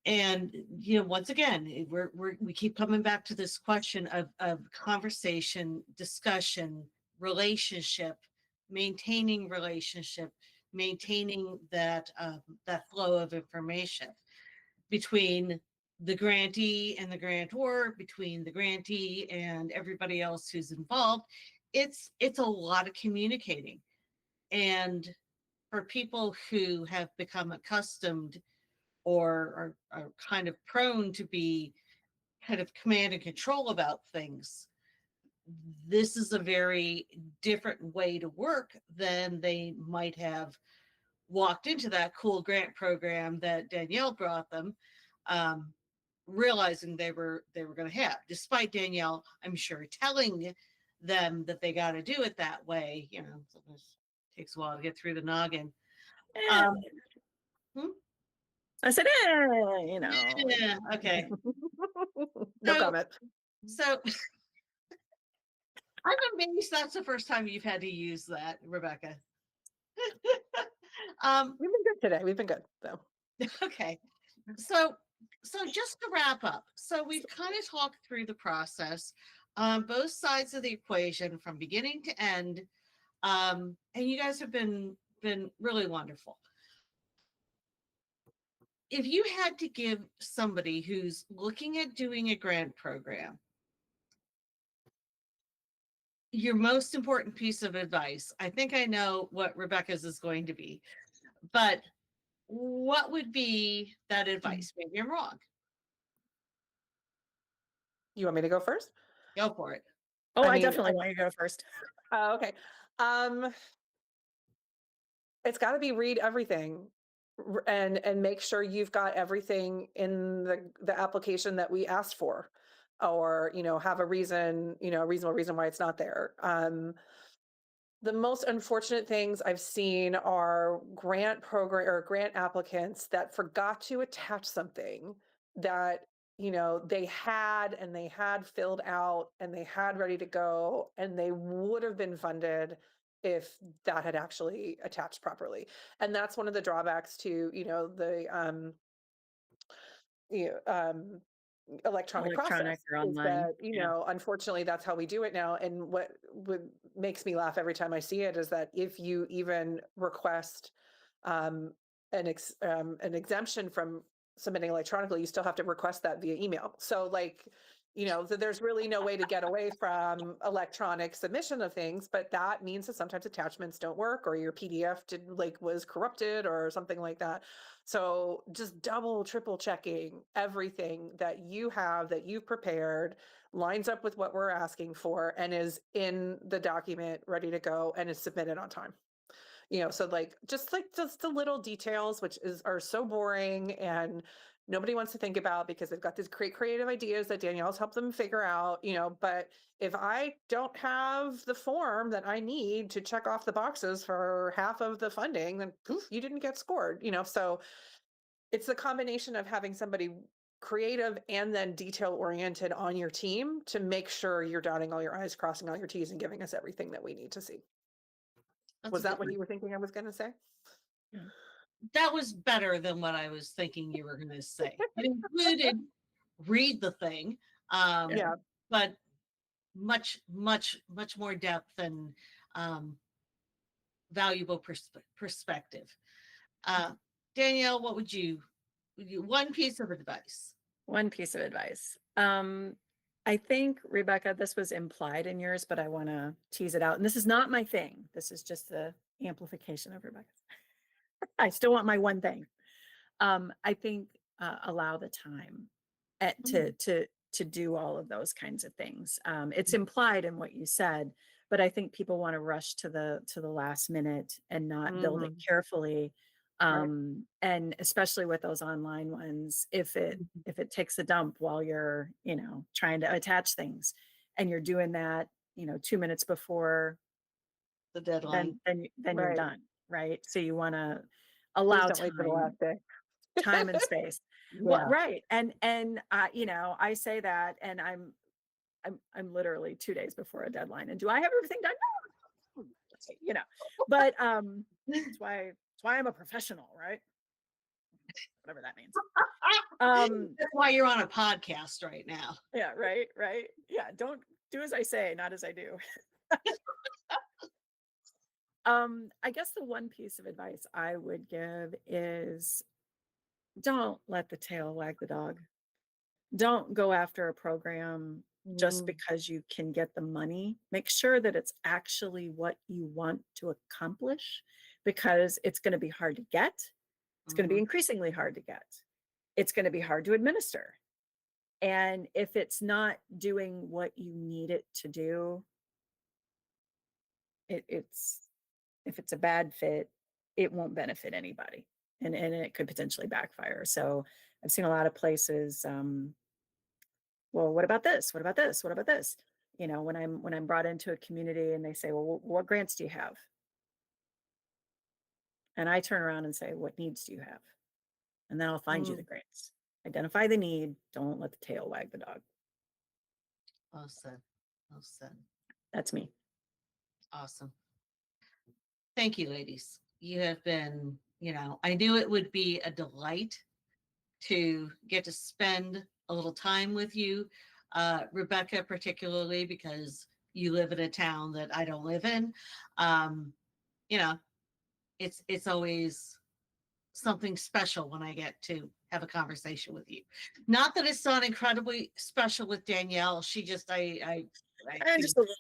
And once again, we keep coming back to this question of conversation, discussion, relationship, maintaining relationship, maintaining that flow of information between the grantee and the grantor, between the grantee and everybody else who's involved. It's a lot of communicating. And for people who have become accustomed or are kind of prone to be kind of command and control about things, this is a very different way to work than they might have walked into that cool grant program that Danielle brought them, realizing they were going to have, despite Danielle, I'm sure, telling them that they got to do it that way. Sometimes it takes a while to get through the noggin. eh, Hmm? I said, Yeah, okay. No So- comment. So I'm amazed that's the first time you've had to use that, Rebecca. We've been good today. We've been good. So Okay. So just to wrap up, so we've kind of talked through the process on both sides of the equation from beginning to end. And you guys have been really wonderful. If you had to give somebody who's looking at doing a grant program your most important piece of advice, I think I know what Rebecca's is going to be, but what would be that advice? Maybe I'm wrong. You want me to go first? Go for it. Oh, I I mean, definitely want you to go first. Okay. It's got to be read everything and make sure you've got everything in the application that we asked for, or have a reason, a reasonable reason why it's not there. The most unfortunate things I've seen are grant program or grant applicants that forgot to attach something that they had filled out and they had ready to go, and they would have been funded if that had actually attached properly. And that's one of the drawbacks to you know, electronic Electronic process, or is online. that Yeah. unfortunately that's how we do it now. And what makes me laugh every time I see it is that if you even request um, an exemption from submitting electronically, you still have to request that via email. So there's really no way to get away from electronic submission of things, but that means that sometimes attachments don't work, or your PDF was corrupted or something like that. So just double, triple checking everything that you've prepared lines up with what we're asking for and is in the document ready to go and is submitted on time. So just the little details, which are so boring and nobody wants to think about because they've got these great creative ideas that Danielle's helped them figure out, but if I don't have the form that I need to check off the boxes for half of the funding, then poof, you didn't get scored, so it's the combination of having somebody creative and then detail oriented on your team to make sure you're dotting all your I's, crossing all your T's, and giving us everything that we need to see. That's Was a that good what one. you were thinking I was going to say? That was better than what I was thinking you were going to say. It included read the thing, Yeah. but much, much, much more depth and valuable perspective. Danielle, what would you one piece of advice? One piece of advice. I think, Rebecca, this was implied in yours, but I want to tease it out. And this is not my thing. This is just the amplification of Rebecca's. I still want my one thing. I think allow the time to do all of those kinds of things. It's implied in what you said, but I think people want to rush to the last minute and not build it carefully. And especially with those online ones, if it takes a dump while you're trying to attach things, and you're doing that 2 minutes before The deadline. then you're Right. done, right? So you want to Please allow don't wait for the time last day. time and space. Well, right. And I say that, and I'm literally 2 days before a deadline. And do I have everything done? No. But that's why I'm a professional, right? Whatever that means. That's why you're on a podcast right now. Yeah, right. Yeah, don't do as I say, not as I do. I guess the one piece of advice I would give is don't let the tail wag the dog. Don't go after a program just because you can get the money. Make sure that it's actually what you want to accomplish, because it's going to be hard to get. It's going to be increasingly hard to get. It's going to be hard to administer. And if it's not doing what you need it to do, if it's a bad fit, it won't benefit anybody, and it could potentially backfire. So I've seen a lot of places, well, what about this? What about this? What about this? When I'm brought into a community and they say, well, what grants do you have? And I turn around and say, what needs do you have? And then I'll find you the grants. Identify the need. Don't let the tail wag the dog. Well said. Well said. That's me. Awesome. Thank you, ladies. You have been, I knew it would be a delight to get to spend a little time with you, Rebecca, particularly because you live in a town that I don't live in. You know, it's always something special when I get to have a conversation with you. Not that it's not incredibly special with Danielle. She just I And just a little,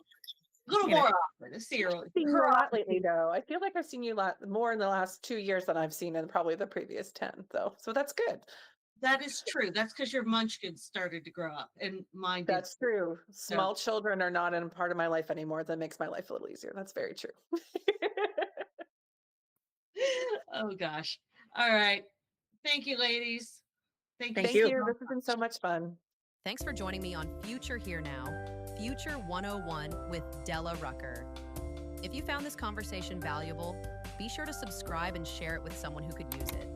little you know. more often. To see her, Seen you her a lot lately, though. I feel like I've seen you a lot more in the last 2 years than I've seen in probably the previous 10, though. So that's good. That is true. That's because your munchkins started to grow up, and mine did. That's true. Small children are not in part of my life anymore. That makes my life a little easier. That's very true. Oh gosh. All right. Thank you, ladies. Thank Thank Thank you. you. This has been so much fun. Thanks for joining me on Future Here Now, Future 101 with Della Rucker. If you found this conversation valuable, be sure to subscribe and share it with someone who could use it.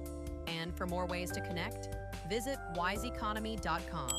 And for more ways to connect, visit wiseeconomy.com.